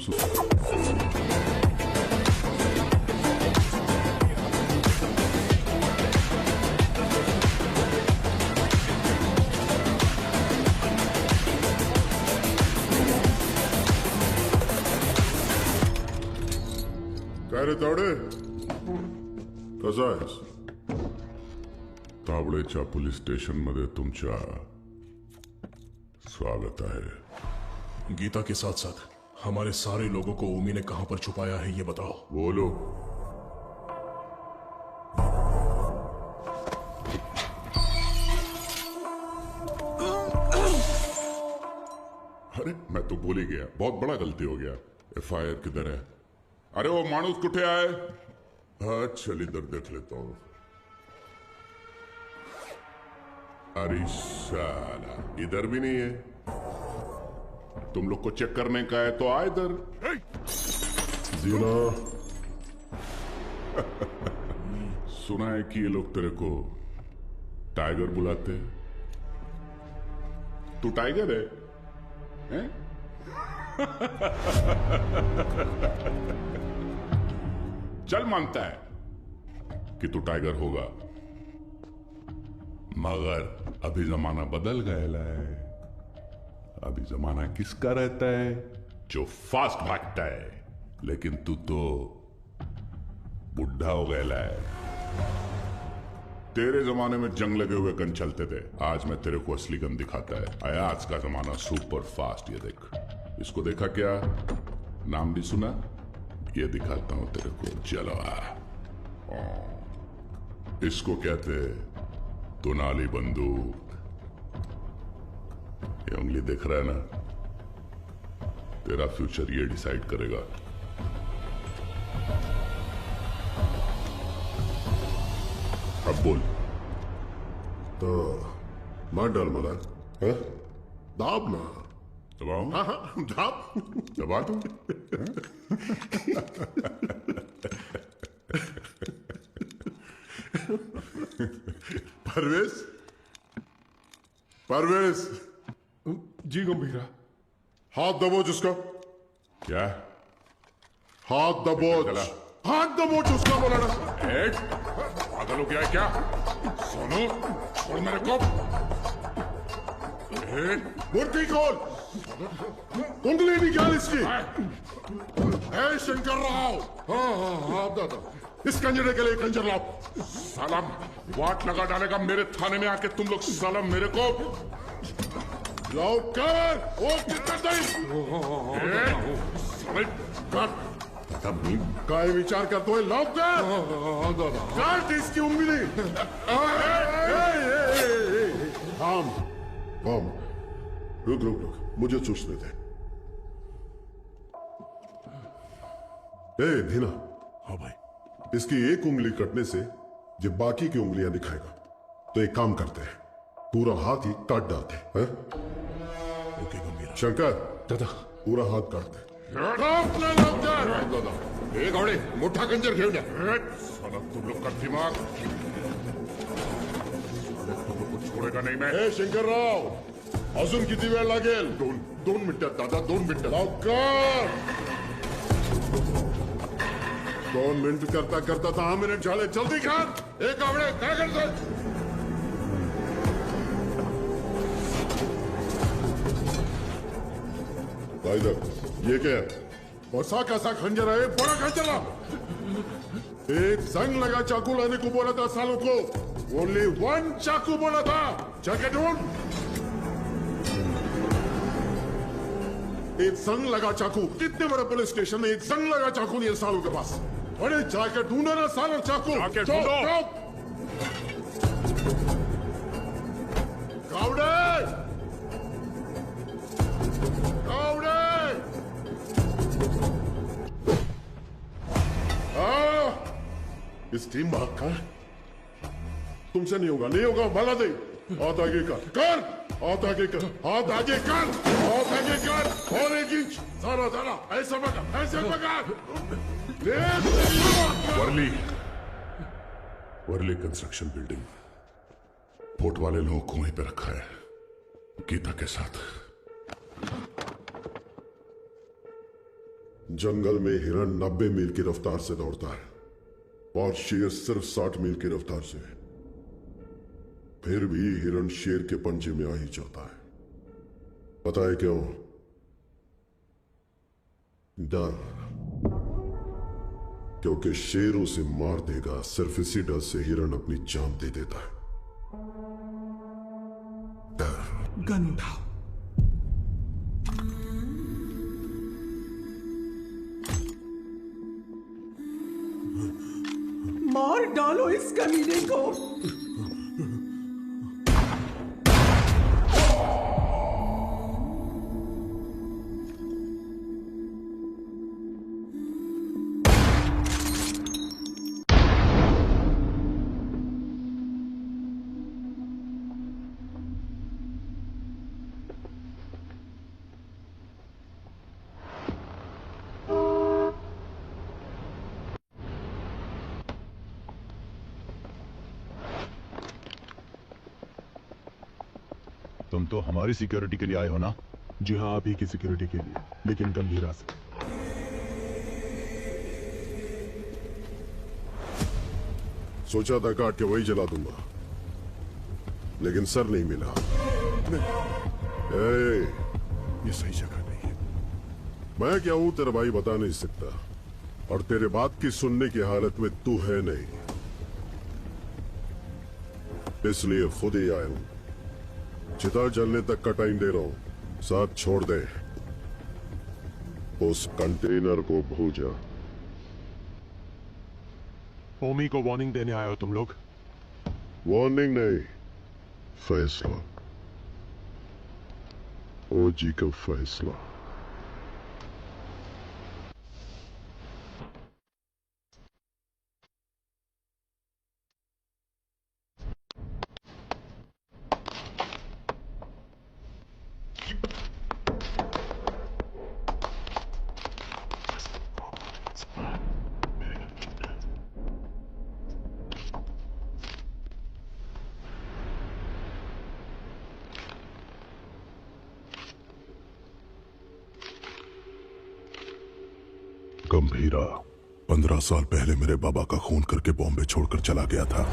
काय रे तावडे, कसा आहेस? तावडेच्या पोलीस स्टेशन मध्ये तुमच्या स्वागत है. गीता के साथ साथ हमारे सारे लोगों को उमी ने कहां पर छुपाया है ये बताओ. बोलो. अरे मैं तो भूल ही गया, बहुत बड़ा गलती हो गया. FIR किधर है? अरे वो मानुस कुठे आए? हाँ चल इधर देख लेता हूं. अरे साला इधर भी नहीं है. तुम लोग को चेक करने का है तो आ इधर. जीना सुना है कि ये लोग तेरे को टाइगर बुलाते हैं. तू टाइगर है, हैं? चल मानता है कि तू टाइगर होगा, मगर अभी जमाना बदल गया है. अभी जमाना किसका रहता है? जो फास्ट भागता है. लेकिन तू तो बुढ़ा हो गया है. तेरे जमाने में जंग लगे हुए गन चलते थे, आज मैं तेरे को असली गन दिखाता है. आज का जमाना सुपर फास्ट. ये देख, इसको देखा क्या? नाम भी सुना? ये दिखाता हूं तेरे को. जलवा. इसको कहते दुनाली बंदूक. ये उंगली देख रहा है ना? तेरा फ्यूचर ये डिसाइड करेगा. अब बोल. तो मार डाल मला. दाब ना. दबाऊं? हाँ हाँ दाब. दबा दूं? परवेश, परवेश. जी गंभीरा. हाथ दबोच उसका. क्या? हाथ दबोच. हाथ दबोच उसका. बोला ना. पागल हो गया है क्या? सोनू छोड़ मेरे को. मूर्ति खोल. कुंडली निकाल इसकी. शंकर राव. हाँ दादा, इस कंजरे के लिए कंजर लाओ. साला वाट लगा डालेगा मेरे थाने में आके तुम लोग. साला मेरे को लाओ कर. वो कितना काय विचार करते हो? लाओ कर. काट इसकी उंगली. थाम थाम. रुक रुक रुक, मुझे सोचने दे. धीना. हाँ भाई. इसकी एक उंगली कटने से जो बाकी की उंगलियां दिखाएगा. तो एक काम करते हैं, पूरा हाथ ही काट डालते हैं. ओके गंभीरा. शंकर दादा पूरा हाथ काट दे. एक घोड़े मोठा कंजर घेऊन या. साला तुम लोग का दिमाग छोड़ेगा नहीं मैं. शंकर राव, अजून किती वेळ लागेल? 2 मिनिटात दादा. 2 मिनिटात. लवकर. 2 मिनिट करता करता 10 मिनिट झाले. जल्दी कर. एक आवडे काय करतोय? ये क्या है? ऐसा कैसा खंजर है? बड़ा खंजर ला. एक जंग लगा चाकू लाने को बोला था सालों को. ओनली 1 चाकू बोला था. जाके ढूंढ. एक जंग लगा चाकू. कितने बड़े पुलिस स्टेशन में एक जंग लगा चाकू नहीं है सालों के पास. अरे जाके ढूंढो ना सालों चाकू. जाके ढूंढो. कावड़े, कावड़े. इस टीम भाग का तुमसे नहीं होगा. नहीं होगा. भला दे. हाथ आगे कर. हाथ आगे कर, हाथ आगे कर, हाथ आगे कर, और 1 इंच, सारा सारा, ऐसा पकड़, ऐसे पकड़। Worli, Worli construction building, port वाले लोगों को वहीं पे रखा है, गीता के साथ। जंगल में हिरण 90 मील की रफ्तार से दौड़ता है और शेर सिर्फ 60 मील की रफ्तार से। फिर भी हिरण शेर के पंजे में आ ही जाता है। पता है क्यों? डर। क्योंकि शेर उसे मार देगा, सिर्फ इसी डर से हिरण अपनी जान दे देता है। डर। गन उठाओ। मार डालो इस कमीने को। तुम तो हमारी सिक्योरिटी के लिए आए हो ना? जी हाँ, आप ही की सिक्योरिटी के लिए, लेकिन गंभीरा से। सोचा था काट के वही जला दूंगा, लेकिन सर नहीं मिला। ये सही जगह नहीं है। मैं क्या हूं तेरा भाई बता नहीं सकता, और तेरे बात की सुनने की हालत में तू है नहीं, इसलिए खुद ही आया हूं। चिता जलने तक का टाइम दे रहा हूं, साथ छोड़ दे। उस कंटेनर को भूजा। ओमी को वार्निंग देने आए हो तुम लोग? वार्निंग नहीं, फैसला। ओजी का फैसला। गंभीरा 15 साल पहले मेरे बाबा का खून करके बॉम्बे छोड़कर चला गया था।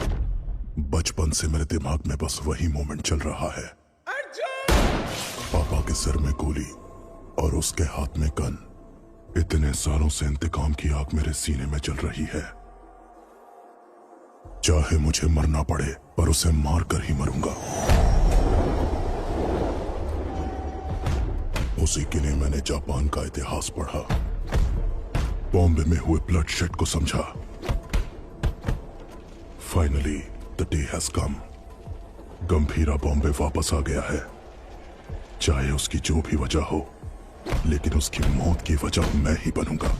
बचपन से मेरे दिमाग में बस वही मोमेंट चल रहा है। पापा के सिर में गोली और उसके हाथ में गन। इतने सालों से इंतकाम की आग मेरे सीने में जल रही है। चाहे मुझे मरना पड़े, पर उसे मार कर ही मरूंगा। उसी के लिए मैंने जापान का इतिहास पढ़ा, बॉम्बे में हुए ब्लडशेड को समझा। Finally the day has come. Gambhira Bombay वापस आ गया है। चाहे उसकी जो भी वजह हो, लेकिन उसकी मौत की वजह मैं ही बनूंगा।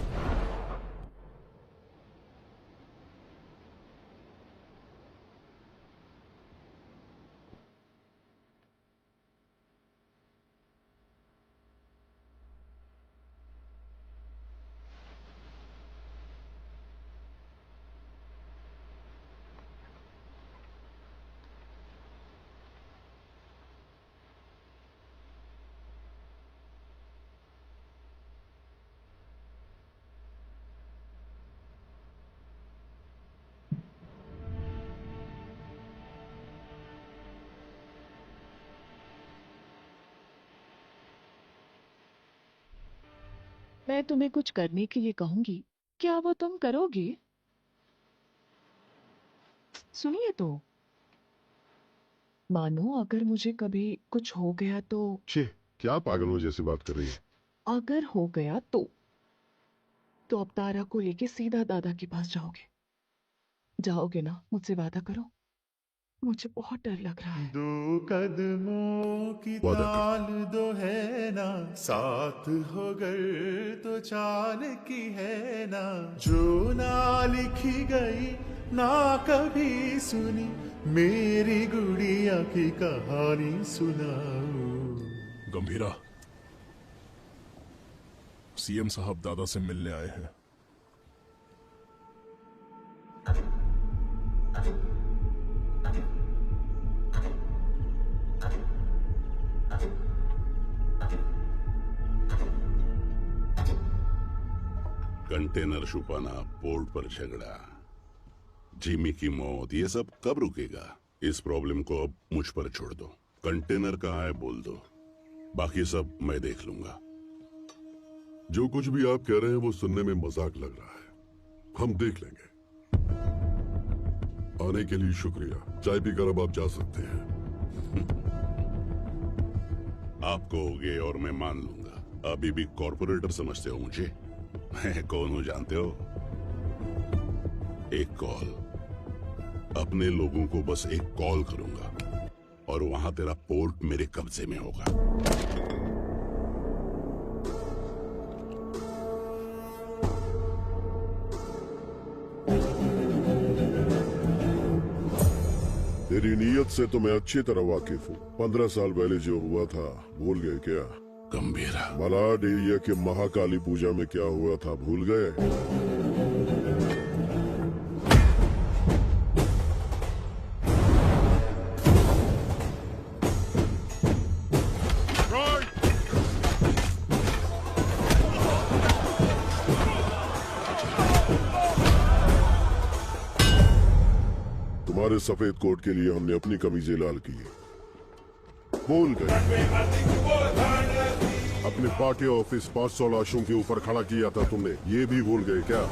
मैं तुम्हें कुछ करने के लिए कहूंगी, क्या वो तुम करोगी? सुनिए तो, मानो अगर मुझे कभी कुछ हो गया तो। छे, क्या पागलों जैसी बात कर रही है? अगर हो गया तो अवतारा को लेके सीधा दादा के पास जाओगे? जाओगे ना? मुझसे वादा करो। मुझे बहुत डर लग रहा है। 2 कदमों की ताल दो है ना, साथ हो गर तो चाल की है ना, जो ना लिखी गई ना कभी सुनी मेरी गुड़िया की कहानी सुनाओ। गंभीरा, सीएम साहब दादा से मिलने आए हैं। कंटेनर छुपाना, पोर्ट पर झगड़ा, जिमी की मौत, ये सब कब रुकेगा? इस प्रॉब्लम को अब मुझ पर छोड़ दो। कंटेनर कहाँ है बोल दो, बाकी सब मैं देख लूंगा। जो कुछ भी आप कह रहे हैं वो सुनने में मजाक लग रहा है, हम देख लेंगे। आने के लिए शुक्रिया। चाय पीकर अब आप जा सकते हैं। आप कहोगे और मैं मान लूंगा। अभी भी कॉर्पोरेटर समझते हो मुझे? मैं कौन हूं जानते हो? एक कॉल, अपने लोगों को बस एक कॉल करूंगा और वहां तेरा पोर्ट मेरे कब्जे में होगा। तेरी नीयत से तो मैं अच्छी तरह वाकिफ हूँ। 15 साल पहले जो हुआ था भूल गए क्या? गंभीरा, मलाड एरिया के महाकाली पूजा में क्या हुआ था भूल गए? तुम्हारे सफेद कोट के लिए हमने अपनी कमीजें लाल की। भूल गए? अपने पार्टी ऑफिस 500 लाशों के ऊपर खड़ा किया था तुमने, ये भी भूल गए क्या?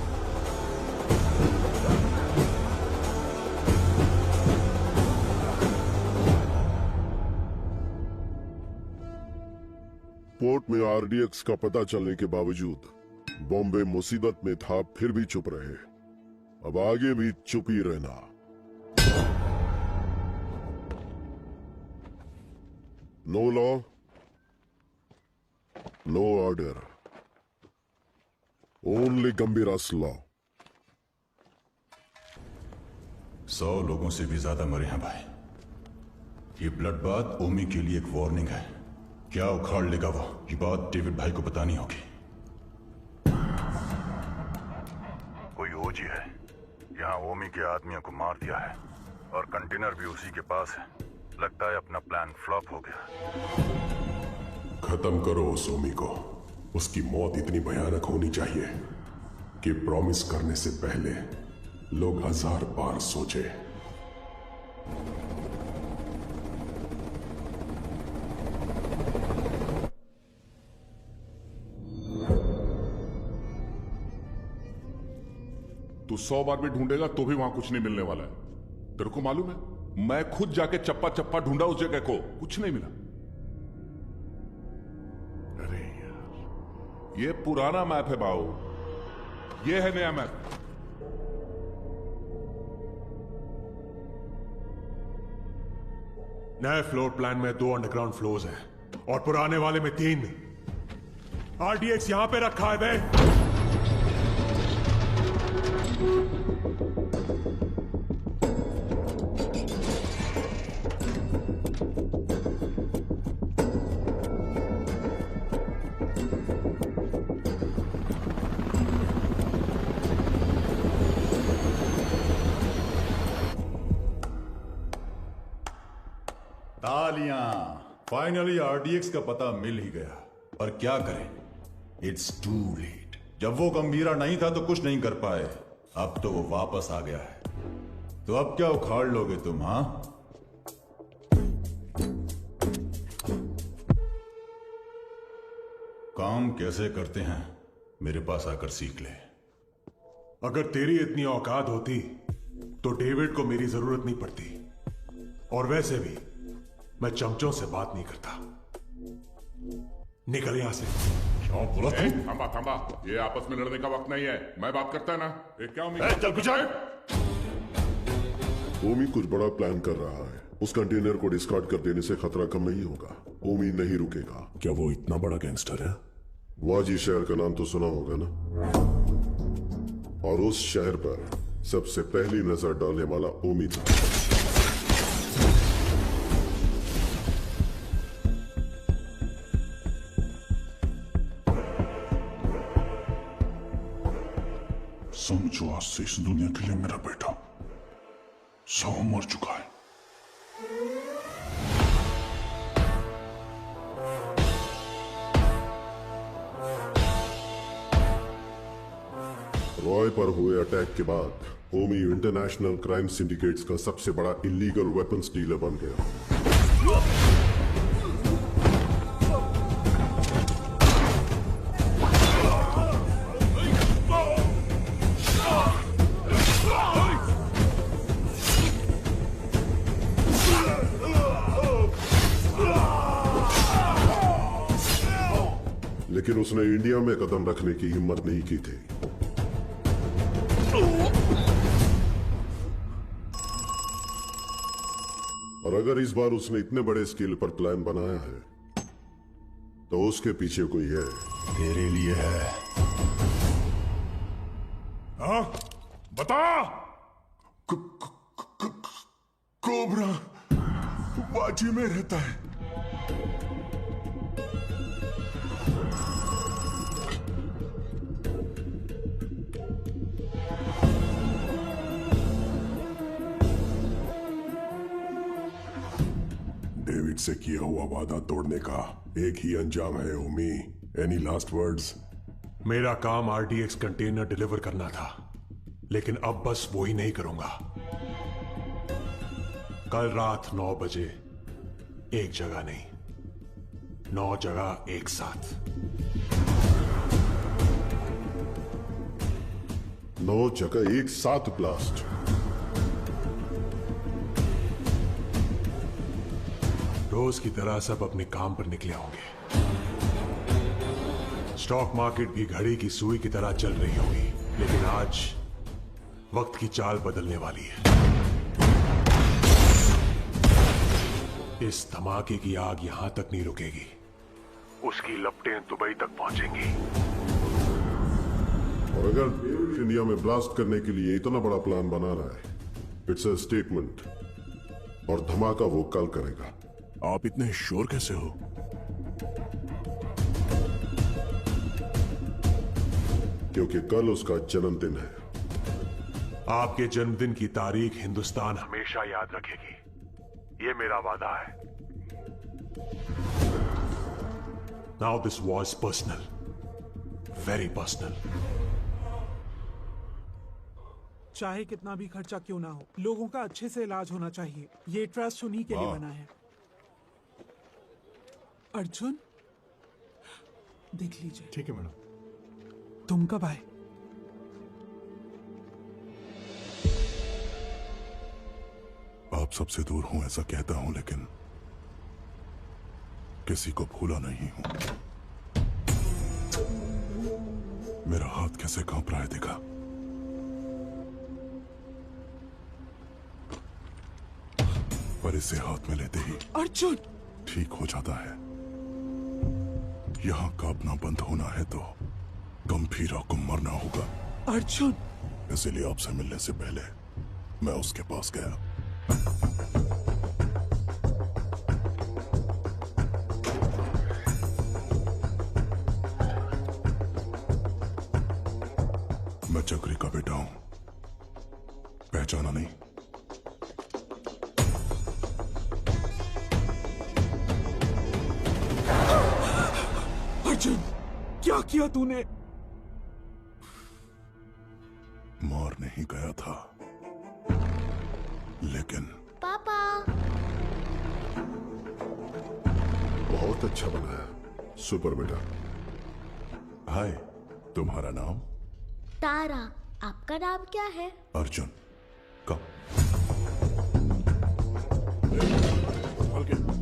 पोर्ट में आरडीएक्स का पता चलने के बावजूद बॉम्बे मुसीबत में था, फिर भी चुप रहे। अब आगे भी चुप ही रहना। No law, no order, only Gambhira's law. 100 लोगों से भी ज्यादा मरे हैं भाई। ये ब्लड बात ओमी के लिए एक वार्निंग है। क्या उखाड़ लेगा वो, ये बात डेविड भाई को बतानी होगी। कोई ओजी है यहाँ, ओमी के आदमियों को मार दिया है और कंटेनर भी उसी के पास है। लगता है अपना प्लान फ्लॉप हो गया। खत्म करो उस ओमी को। उसकी मौत इतनी भयानक होनी चाहिए कि प्रॉमिस करने से पहले लोग 1000 बार सोचे। तू 100 बार भी ढूंढेगा तो भी वहां कुछ नहीं मिलने वाला है। तेरे को मालूम है, मैं खुद जाके चप्पा चप्पा ढूंढा उस जगह को, कुछ नहीं मिला। अरे यार, ये पुराना मैप है बाऊ, ये है नया मैप। नए फ्लोर प्लान में 2 अंडरग्राउंड फ्लोर्स हैं और पुराने वाले में 3। आरडीएक्स यहां पे रखा है बे। तालियां, फाइनली आरडीएक्स का पता मिल ही गया। पर क्या करें, इट्स टू लेट। जब वो गंभीरा नहीं था तो कुछ नहीं कर पाए, अब तो वो वापस आ गया है। तो अब क्या उखाड़ लोगे तुम? हाँ, काम कैसे करते हैं मेरे पास आकर सीख ले। अगर तेरी इतनी औकात होती तो डेविड को मेरी जरूरत नहीं पड़ती। और वैसे भी मैं चमचों से बात नहीं करता। निकल यहां से। थांबा थांबा, ये आपस में लड़ने का वक्त नहीं है। मैं बात करता है ना। क्या चल पीछे। ओमी कुछ बड़ा प्लान कर रहा है। उस कंटेनर को डिस्कार्ड कर देने से खतरा कम नहीं होगा। ओमी नहीं रुकेगा। क्या वो इतना बड़ा गैंगस्टर है? वाजी शहर का नाम तो सुना होगा ना। और उस शहर पर सबसे पहली नजर डालने वाला ओमी था। समझो आज से इस दुनिया के लिए मेरा बेटा 100 मर चुका है। रॉय पर हुए अटैक के बाद ओमी इंटरनेशनल क्राइम सिंडिकेट्स का सबसे बड़ा इलीगल वेपन्स डीलर बन गया। लेकिन उसने इंडिया में कदम रखने की हिम्मत नहीं की थी। और अगर इस बार उसने इतने बड़े स्केल पर प्लान बनाया है तो उसके पीछे कोई है। तेरे लिए है। हाँ? बता। कोबरा बाजी में रहता है। डेविड से किया हुआ वादा तोड़ने का एक ही अंजाम है ओमी। Any last words? मेरा काम आरडीएक्स कंटेनर डिलीवर करना था, लेकिन अब बस वो ही नहीं करूंगा। कल रात 9 बजे एक जगह नहीं, 9 जगह एक साथ। 9 जगह एक साथ ब्लास्ट। रोज की तरह सब अपने काम पर निकले होंगे। स्टॉक मार्केट भी घड़ी की सुई की तरह चल रही होगी, लेकिन आज वक्त की चाल बदलने वाली है। इस धमाके की आग यहां तक नहीं रुकेगी, उसकी लपटें दुबई तक पहुंचेंगी। और अगर इंडिया में ब्लास्ट करने के लिए इतना बड़ा प्लान बना रहा है, इट्स अ स्टेटमेंट, और धमाका वो कल करेगा। आप इतने श्योर कैसे हो? क्योंकि कल उसका जन्मदिन है। आपके जन्मदिन की तारीख हिंदुस्तान हमेशा याद रखेगी, ये मेरा वादा है। Now this was personal, very personal. चाहे कितना भी खर्चा क्यों ना हो, लोगों का अच्छे से इलाज होना चाहिए। ये ट्रस्ट उन्हीं के लिए बना है। अर्जुन, देख लीजिए। ठीक है मैडम। तुम कब आए? आप सबसे दूर हूं ऐसा कहता हूं, लेकिन किसी को भूला नहीं हूं। मेरा हाथ कैसे कांप रहा है देखा? पर इसे हाथ में लेते ही अर्जुन ठीक हो जाता है। यहां कांपना बंद होना है तो गंभीरा को मरना होगा। अर्जुन, इसीलिए आपसे मिलने से पहले मैं उसके पास गया। मैं चक्री का बेटा हूं, पहचाना नहीं? अर्जुन, क्या किया तूने? मार नहीं गया था, लेकिन पापा। बहुत अच्छा बनाया, सुपर बेटा। हाय, तुम्हारा नाम? तारा। आपका नाम क्या है? अर्जुन। का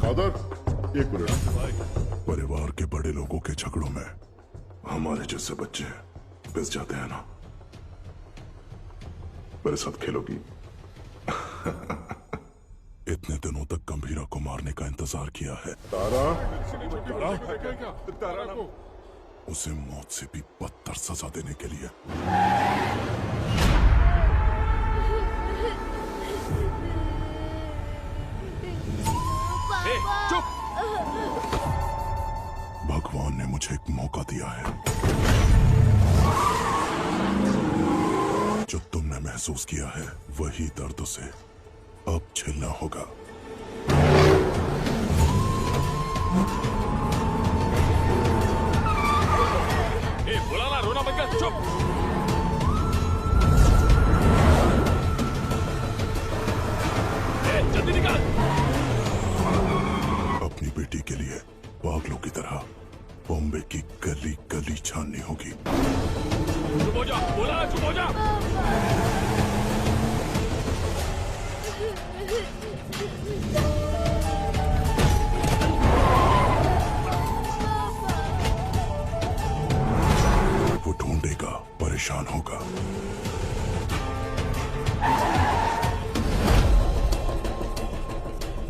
कादर, एक मिनट। परिवार के बड़े लोगों के झगड़ों में हमारे जैसे बच्चे पिस जाते हैं ना। मेरे साथ खेलोगी? इतने दिनों तक गंभीरा को मारने का इंतजार किया है। तारा, उसे मौत से भी बदतर सजा देने के लिए। भगवान ने मुझे एक मौका दिया है। जो तुमने महसूस किया है वही दर्द से अब झेलना होगा। बुलाना, रोना बंद कर, चुप। जल्दी निकाल। अपनी बेटी के लिए पागलों की तरह बॉम्बे की गली गली छाननी होगी। चुप हो जा, बोला चुप हो जा। वो ढूंढेगा, परेशान होगा।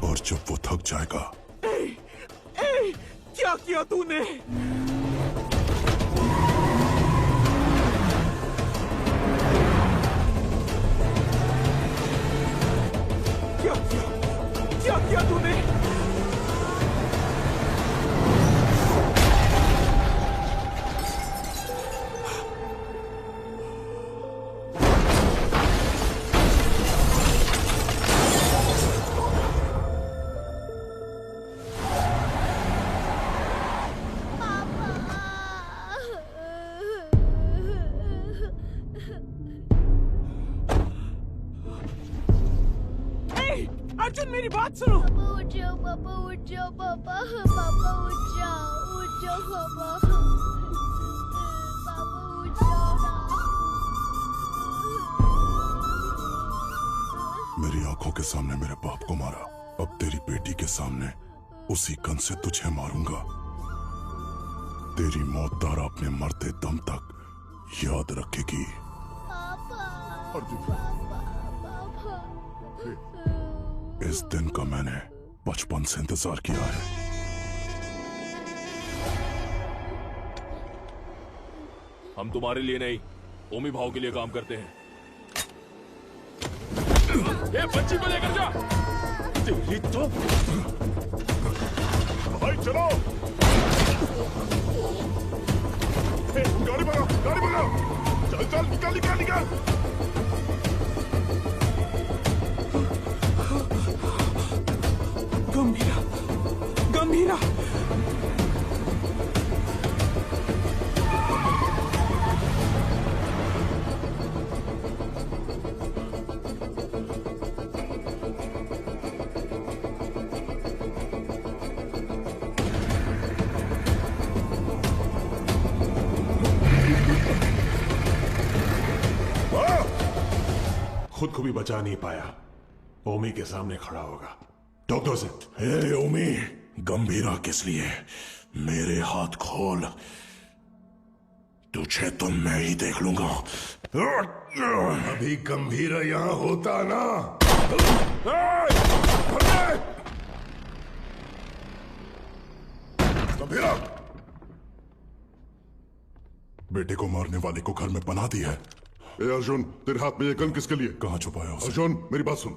और जब वो थक जाएगा। क्या किया तूने? क्या किया तूने? अर्जुन, मेरी बात सुनो। पापा उठ जाओ, पापा उठ जाओ, पापा पापा उठ जाओ पापा। पापा उठ जाओ ना। मेरी आंखों के सामने मेरे बाप को मारा, अब तेरी बेटी के सामने उसी गन से तुझे मारूंगा। तेरी मौत तारा अपने मरते दम तक याद रखेगी। इस दिन का मैंने बचपन से इंतजार किया है। हम तुम्हारे लिए नहीं, ओमी भाव के लिए काम करते हैं। ये बच्ची को लेकर जा। तेरी तो भाई चलो। गाड़ी भगाओ, गाड़ी भगाओ। चल चल, निकल निकल निकल। गंभीरा, गंभीरा। खुद को भी बचा नहीं पाया, ओमी के सामने खड़ा होगा। डॉक्टर से हे ओमी, गंभीरा किस लिए? मेरे हाथ खोल, तुझे तो मैं ही देख लूंगा। अभी गंभीरा यहाँ होता ना। गंभीरा, बेटे को मारने वाले को घर में पनाह दी है। ए अर्जुन, तेरे हाथ में ये गन किसके लिए? कहाँ छुपाया उसे? अर्जुन मेरी बात सुन,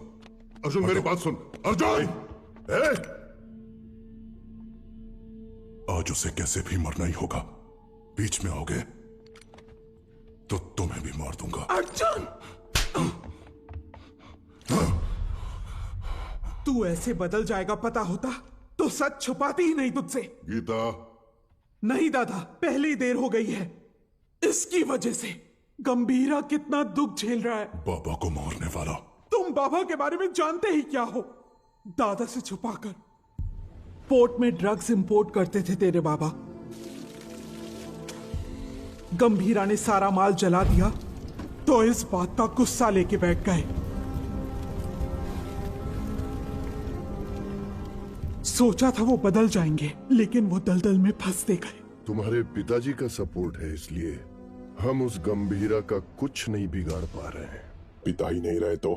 अर्जुन मेरी बात सुन, अर्जुन। आज उसे कैसे भी मरना ही होगा। बीच में आओगे तो तुम्हें भी मार दूंगा। अर्जुन, तू ऐसे बदल जाएगा पता होता तो सच छुपाती ही नहीं तुझसे। गीता। नहीं दादा, पहले ही देर हो गई है। इसकी वजह से गंभीरा कितना दुख झेल रहा है। बाबा को मारने वाला। तुम बाबा के बारे में जानते ही क्या हो? दादा से छुपाकर पोर्ट में ड्रग्स इंपोर्ट करते थे तेरे बाबा। गंभीरा ने सारा माल जला दिया तो इस बात का गुस्सा लेके बैठ गए। सोचा था वो बदल जाएंगे, लेकिन वो दलदल में फंसते गए। तुम्हारे पिताजी का सपोर्ट है, इसलिए हम उस गंभीरा का कुछ नहीं बिगाड़ पा रहे हैं। पिता ही नहीं रहे तो?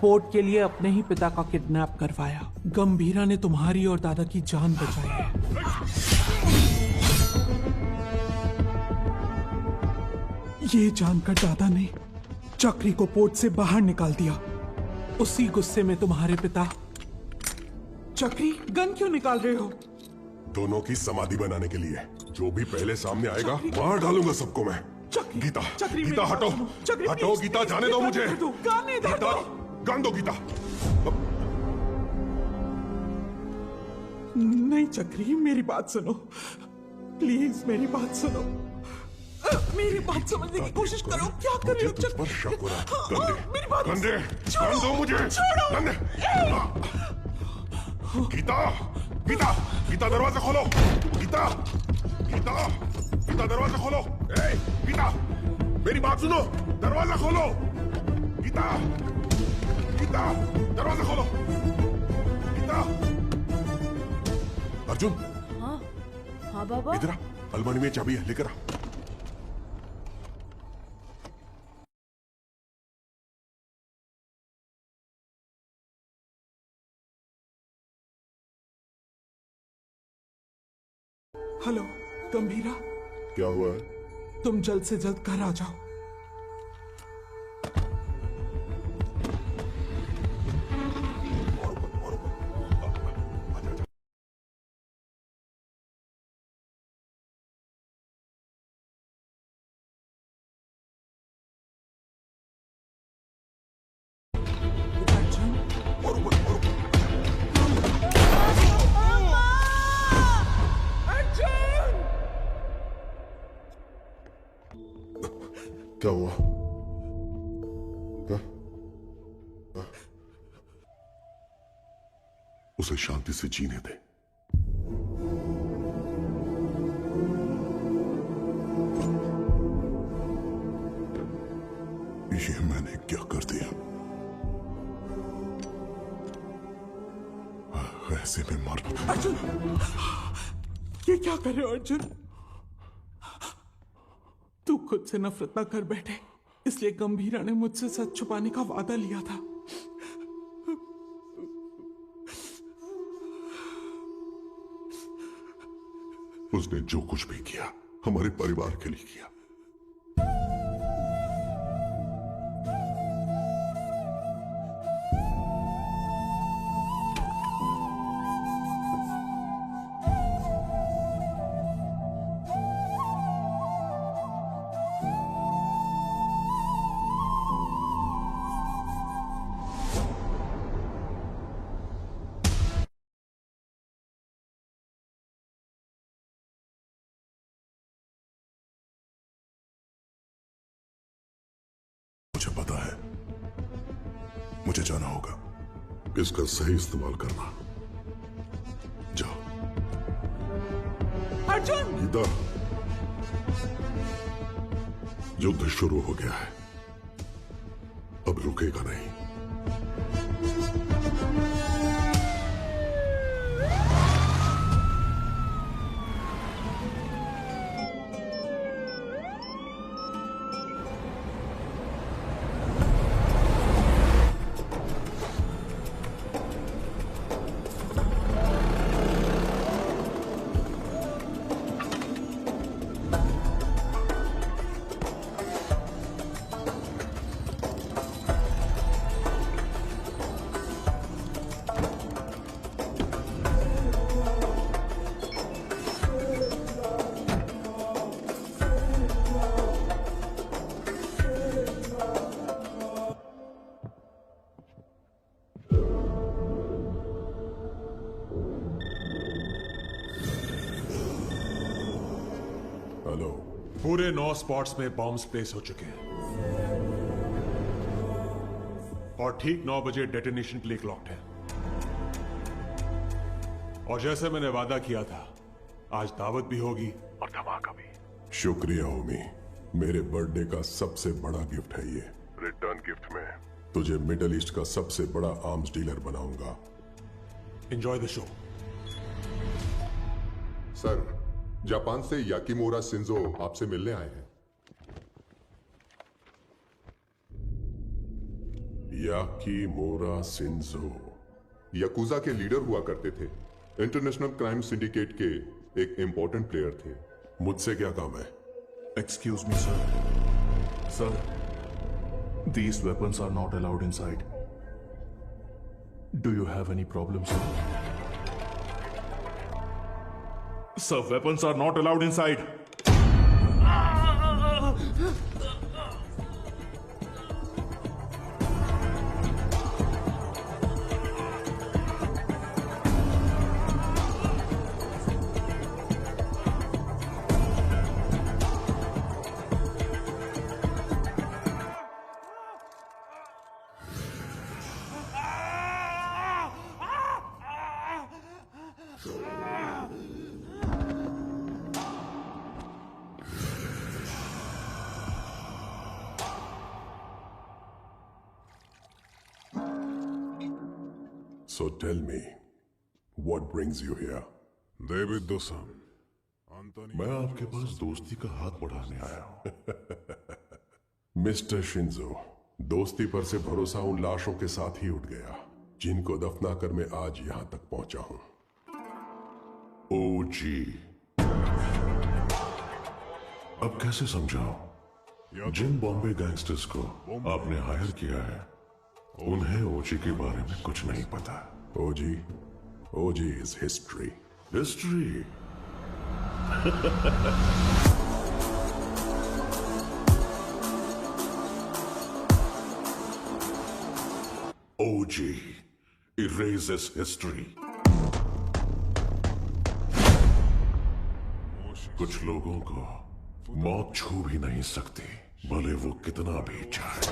पोर्ट के लिए अपने ही पिता का किडनैप करवाया। गंभीरा ने तुम्हारी और दादा की जान बचाई है। ये जानकर दादा ने चक्री को पोर्ट से बाहर निकाल दिया। उसी गुस्से में तुम्हारे पिता चक्री, गन क्यों निकाल रहे हो? दोनों की समाधि बनाने के लिए। जो भी पहले सामने आएगा मार डालूंगा सबको मैं। गीता, गीता हटो, हटो गीता, जाने दो मुझे। गीता, गान दो गीता। नहीं चक्री, मेरी बात सुनो प्लीज, मेरी बात सुनो, मेरी बात समझने की कोशिश करो। क्या कर रहे हो चक्री? मेरी बात गंदे, गान दो मुझे। गंदे। गीता, गीता, गीता दरवाजा खोलो। गीता, गीता, गीता दरवाजा खोलो। गीता, मेरी बात सुनो, दरवाजा खोलो। गीता, गीता, दरवाजा खोलो। गीता। अर्जुन। हाँ, हाँ बाबा। इधर आ, अलमारी में चाबी है, लेकर आ। हेलो गंभीरा, क्या हुआ है? तुम जल्द से जल्द घर आ जाओ। क्या हुआ? उसे शांति से जीने दे। ये मैंने क्या कर दिया? ऐसे में मर। अर्जुन, ये क्या कर रहे हो अर्जुन? तू खुद से नफरत ना कर बैठे, इसलिए गंभीरा ने मुझसे सच छुपाने का वादा लिया था। उसने जो कुछ भी किया हमारे परिवार के लिए किया। मुझे पता है, मुझे जाना होगा। इसका सही इस्तेमाल करना। जाओ। अर्जुन! गीता, युद्ध शुरू हो गया है, अब रुकेगा नहीं। पूरे 9 स्पॉट्स में बॉम्ब्स प्लेस हो चुके हैं और ठीक 9 बजे डेटोनेशन के लिए क्लॉक्ड है। और जैसे मैंने वादा किया था, आज दावत भी होगी और धमाका भी। शुक्रिया ओमी, मेरे बर्थडे का सबसे बड़ा गिफ्ट है ये। रिटर्न गिफ्ट में तुझे मिडिल ईस्ट का सबसे बड़ा आर्म्स डीलर बनाऊंगा। Enjoy the show. Sir, Japan से याकीमोरा शिंजो आपसे मिलने आए हैं। याकीमोरा शिंजो याकुजा के लीडर हुआ करते थे। इंटरनेशनल क्राइम सिंडिकेट के एक इंपॉर्टेंट प्लेयर थे। मुझसे क्या काम है? Excuse me, sir. Sir, these weapons are not allowed inside. Do you have any problem, sir? Sir, weapons are not allowed inside. So tell me, what brings you here? David Dosam. मैं आपके पास दोस्ती का हाथ बढ़ाने आया हूं। Mister Shinzo, दोस्ती पर से भरोसा उन लाशों के साथ ही उठ गया जिनको दफनाकर मैं आज यहां तक पहुंचा हूं। ओजी, अब कैसे समझाऊं? जिन बॉम्बे गैंगस्टर्स को आपने हायर किया है, उन्हें ओजी के बारे में कुछ नहीं पता। OG is history. History? OG erases history. कुछ लोगों को मौत छू भी नहीं सकती, भले वो कितना भी चाहे।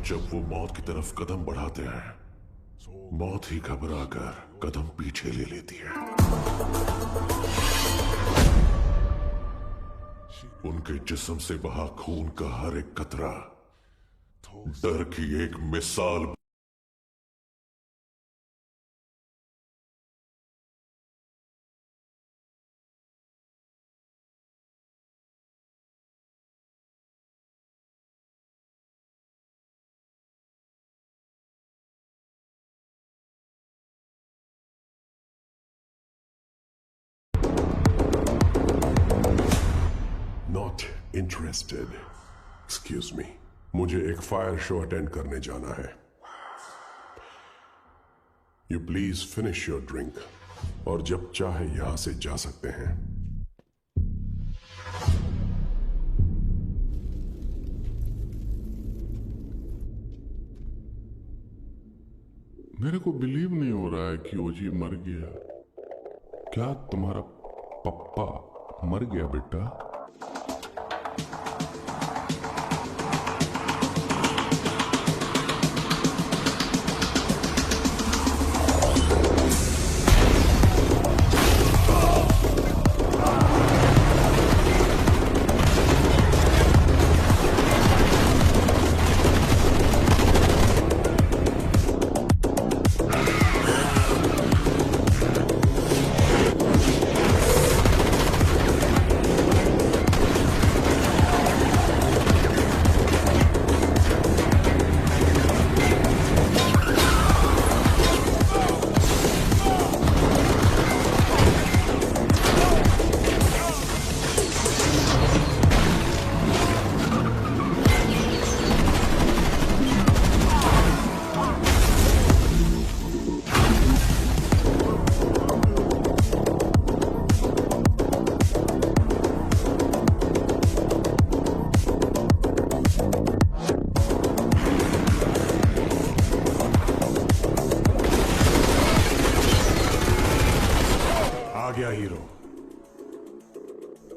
जब वो मौत की तरफ कदम बढ़ाते हैं, मौत ही घबराकर कदम पीछे ले लेती है। उनके जिस्म से बहा खून का हर एक कतरा डर की एक मिसाल। Not interested. Excuse me. मुझे एक फायर शो अटेंड करने जाना है। You please finish your drink और जब चाहे यहां से जा सकते हैं। मेरे को बिलीव नहीं हो रहा है कि ओजी मर गया। क्या तुम्हारा पप्पा मर गया बेटा?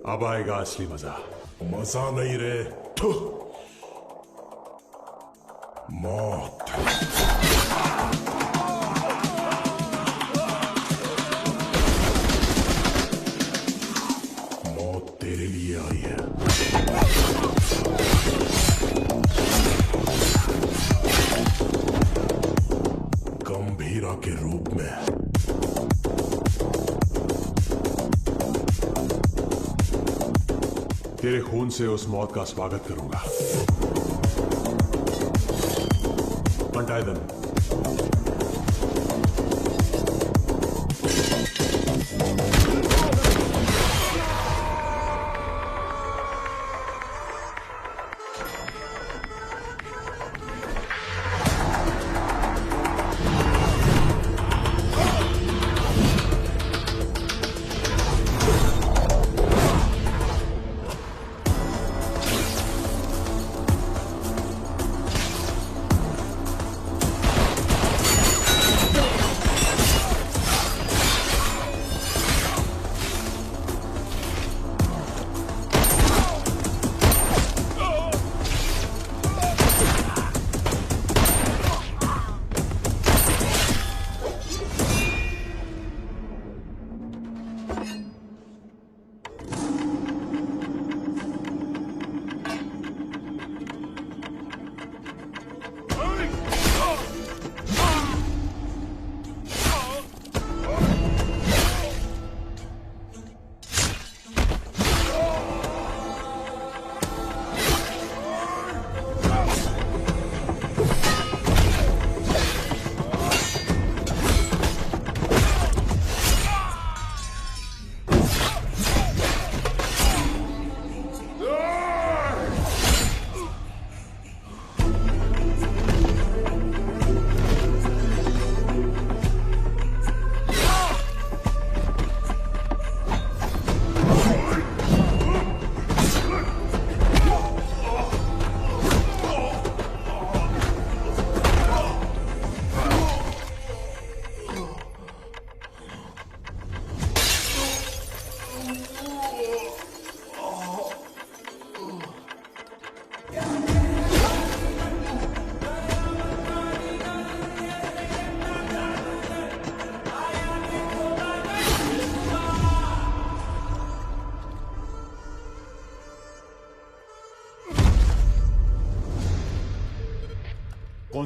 अब आएगा असली मजा। मजा नहीं रे, मौत। मौत तेरे लिए आई है। गंभीरा के रूप में। तेरे खून से उस मौत का स्वागत करूंगा। Untie them.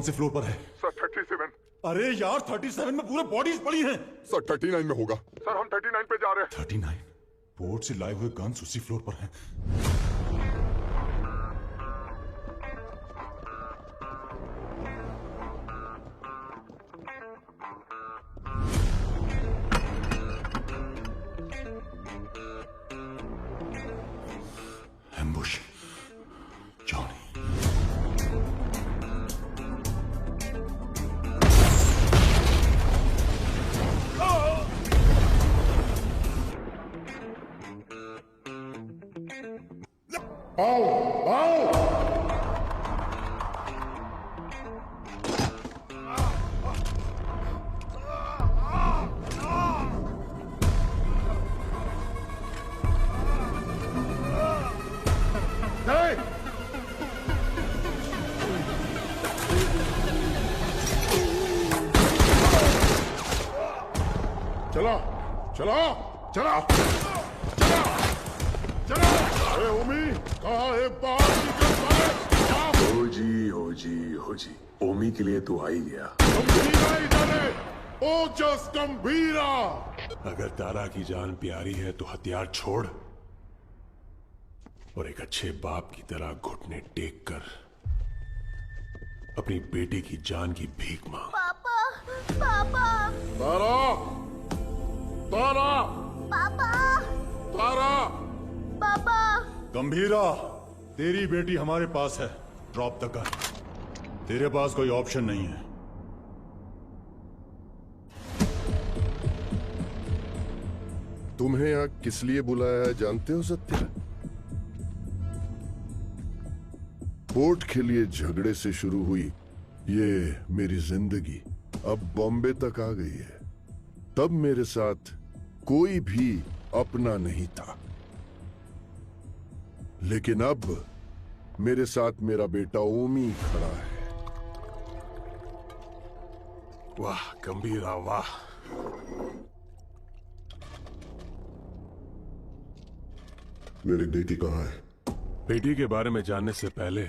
से फ्लोर पर है? सर 37। अरे यार 37 में पूरे बॉडीज पड़ी हैं। सर 39 में होगा। सर हम 39 पे जा रहे हैं। 39? पोर्ट से लाए हुए गन्स उसी फ्लोर पर हैं। एम्बुश। जॉनी। चला चला चला चला चला। अरे ओमी कहाँ है? बाहर निकल बाहर। हो जी ओमी के लिए तो आ ही गया। गंभीरा इधर है। ओ जस गंभीरा। अगर तारा की जान प्यारी है तो हथियार छोड़ और एक अच्छे बाप की तरह घुटने टेक कर अपनी बेटी की जान की भीख मांग। पापा पापा तारा तारा पापा तारा। पापा गंभीरा, तेरी बेटी हमारे पास है। Drop the gun. तेरे पास कोई ऑप्शन नहीं है। तुम्हें यहाँ किस लिए बुलाया है जानते हो सत्या? पोर्ट के लिए झगड़े से शुरू हुई ये मेरी जिंदगी अब बॉम्बे तक आ गई है। तब मेरे साथ कोई भी अपना नहीं था, लेकिन अब मेरे साथ मेरा बेटा ओमी खड़ा है। वाह गंभीरा वाह। मेरी बेटी कहाँ है? बेटी के बारे में जानने से पहले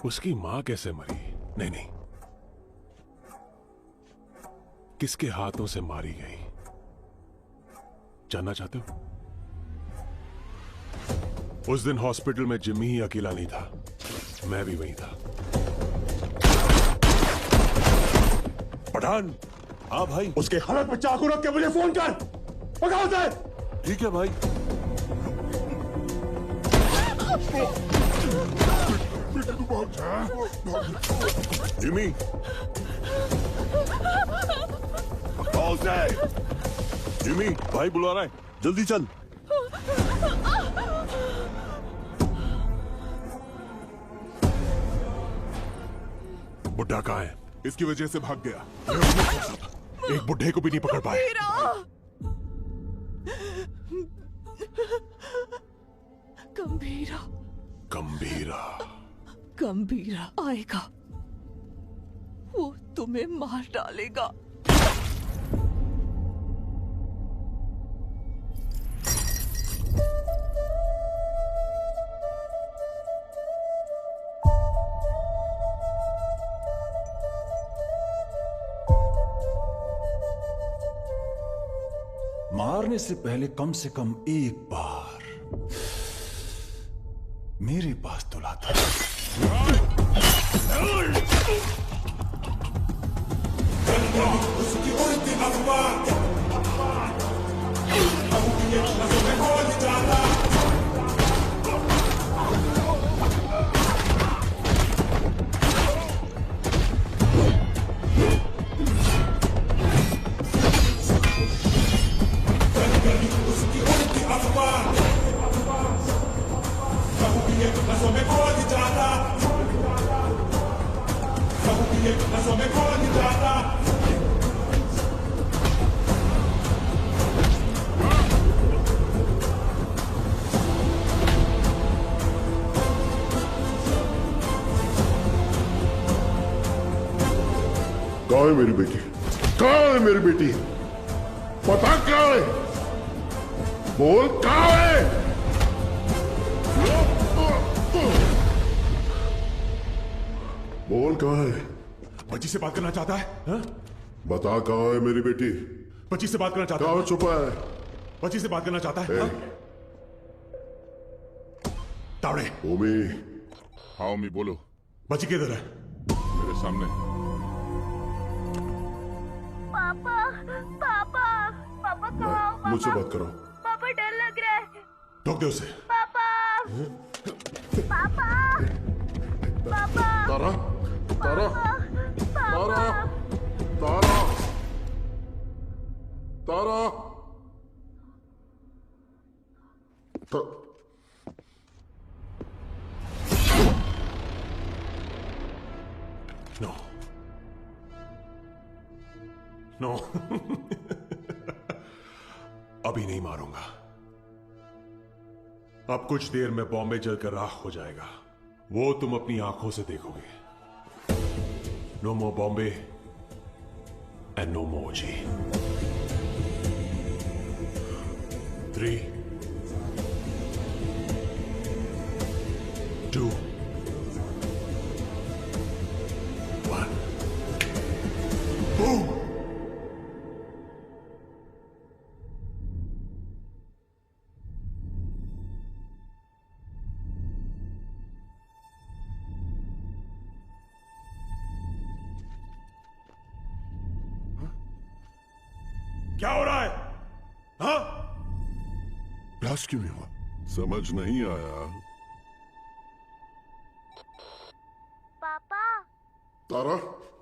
उसकी मां कैसे मरी? नहीं, किसके हाथों से मारी गई जानना चाहते हो? उस दिन हॉस्पिटल में जिम्मी ही अकेला नहीं था, मैं भी वहीं था। पठान। हाँ भाई। उसके हालत में चाकू रख के मुझे फोन कर। पकाओ से। ठीक है भाई। जिमी जिमी भाई बुला रहा है, जल्दी चल। बुड्ढा कहाँ है? इसकी वजह से भाग गया। एक बुड्ढे को भी नहीं पकड़ पाए। गंभीरा गंभीरा गंभीरा आएगा, वो तुम्हें मार डालेगा। मारने से पहले कम से कम एक बार मेरे पास तो लाता। कहाँ है मेरी बेटी? कहाँ है मेरी बेटी? पता क्या है? बोल कहाँ है? बोल कहाँ है? बच्ची से बात करना चाहता है हा? बता कहाँ है मेरी बेटी? बच्ची से बात करना चाहता है। कहाँ छुपा है? बच्ची से बात करना चाहता है। तावड़े। ओमी। हाँ ओमी बोलो। बच्ची किधर है? मेरे सामने। पापा पापा पापा कहाँ हो? मुझसे बात करो। पापा डर लग रहा है। रोक दे उसे। पापा पापा पापा तारा तारा तारा तारा तारा नो नो अभी नहीं मारूंगा। अब कुछ देर में बॉम्बे जलकर राख हो जाएगा, वो तुम अपनी आंखों से देखोगे। No more Bombay and no more जी। 3 2 1 Boom! क्या हो रहा है? हाँ? ब्लास्ट क्यों नहीं हुआ? समझ नहीं आया। पापा तारा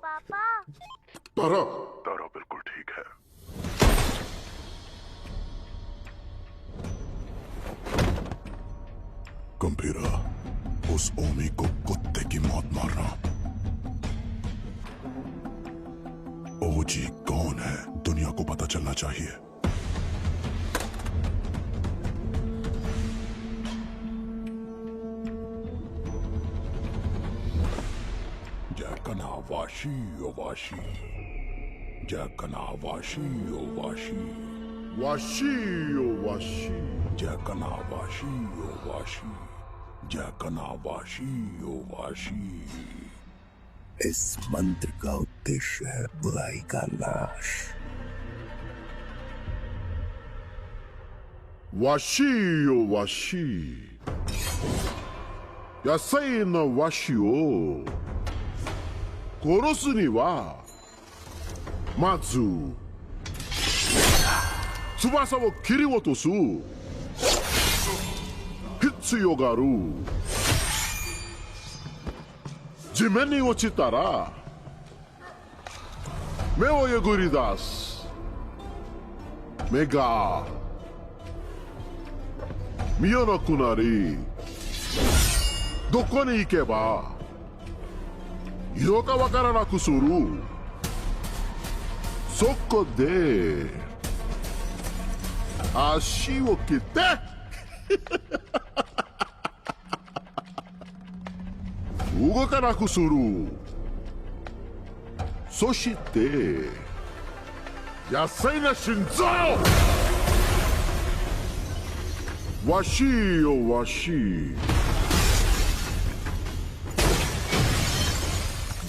पापा तारा तारा बिल्कुल ठीक है। गंभीरा, उस ओमी को कुत्ते की मौत मारना। ओजी कौन है दुनिया को पता चलना चाहिए। जैकना वाशी ओ वाशी, जैकना वाशी ओ वाशी, वाशी ओ वाशी, जैकना वाशी ओ वाशी, जैकना वाशी ओ वाशी। इस मंत्र का उद्देश्य है बुराई का नाश। वाशी ओ वाशी, यासाई न वाशी ओ कोरोसु ni wa mazu tsubasa wo kiriwotosu hitsuyo ga aru. 地面に落ちたら目をえぐり出す。目が見えなくなり、どこに行けば色かわからなくする。そこで足を切って動かなくする。そして野菜な心臓。わしよわし、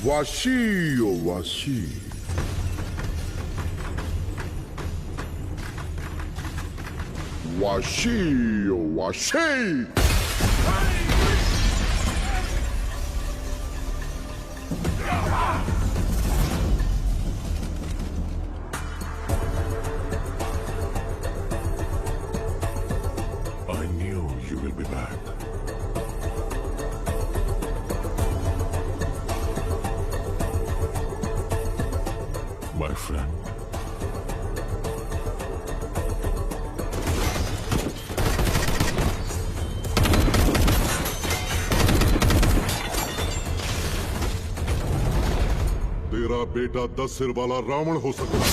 わしよわし、わしよわし。I knew you will be back. My friend. तेरा बेटा 10 सिर वाला रावण हो सकता है।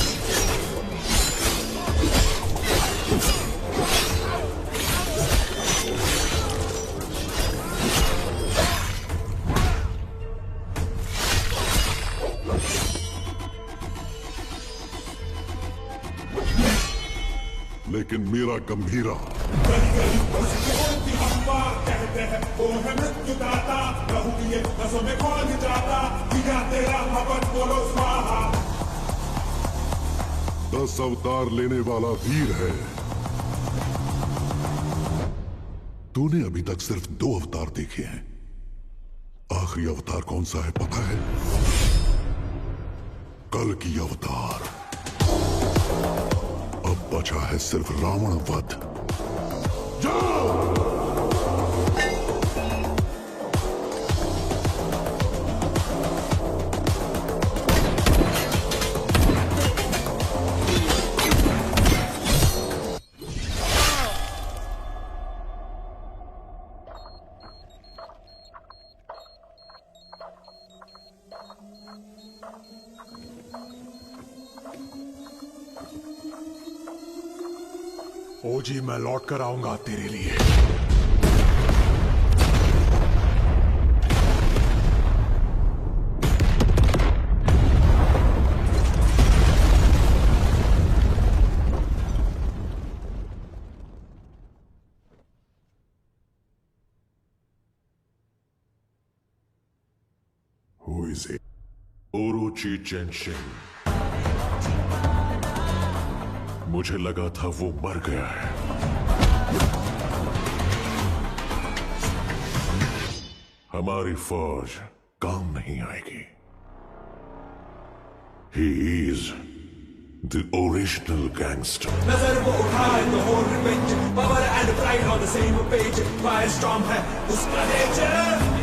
लेकिन मेरा गंभीरा बार कहते हैं वो है मृत्युदाता, रहू ये नसों में कौन जाता, दिया तेरा भगवत बोलो स्वाहा। 10 अवतार लेने वाला वीर है। तूने अभी तक सिर्फ 2 अवतार देखे हैं। आखिरी अवतार कौन सा है पता है? कल की अवतार। अब बचा है सिर्फ रावण वध। जाओ! ओजी, मैं लौट कर आऊंगा तेरे लिए। Who is it? ओरोची चेंशिंग। मुझे लगा था वो मर गया है। हमारी फौज काम नहीं आएगी। He is the original gangster. नजर वो उठाए तो हो revenge, power and pride on the same page, fire storm है उसका नेचर।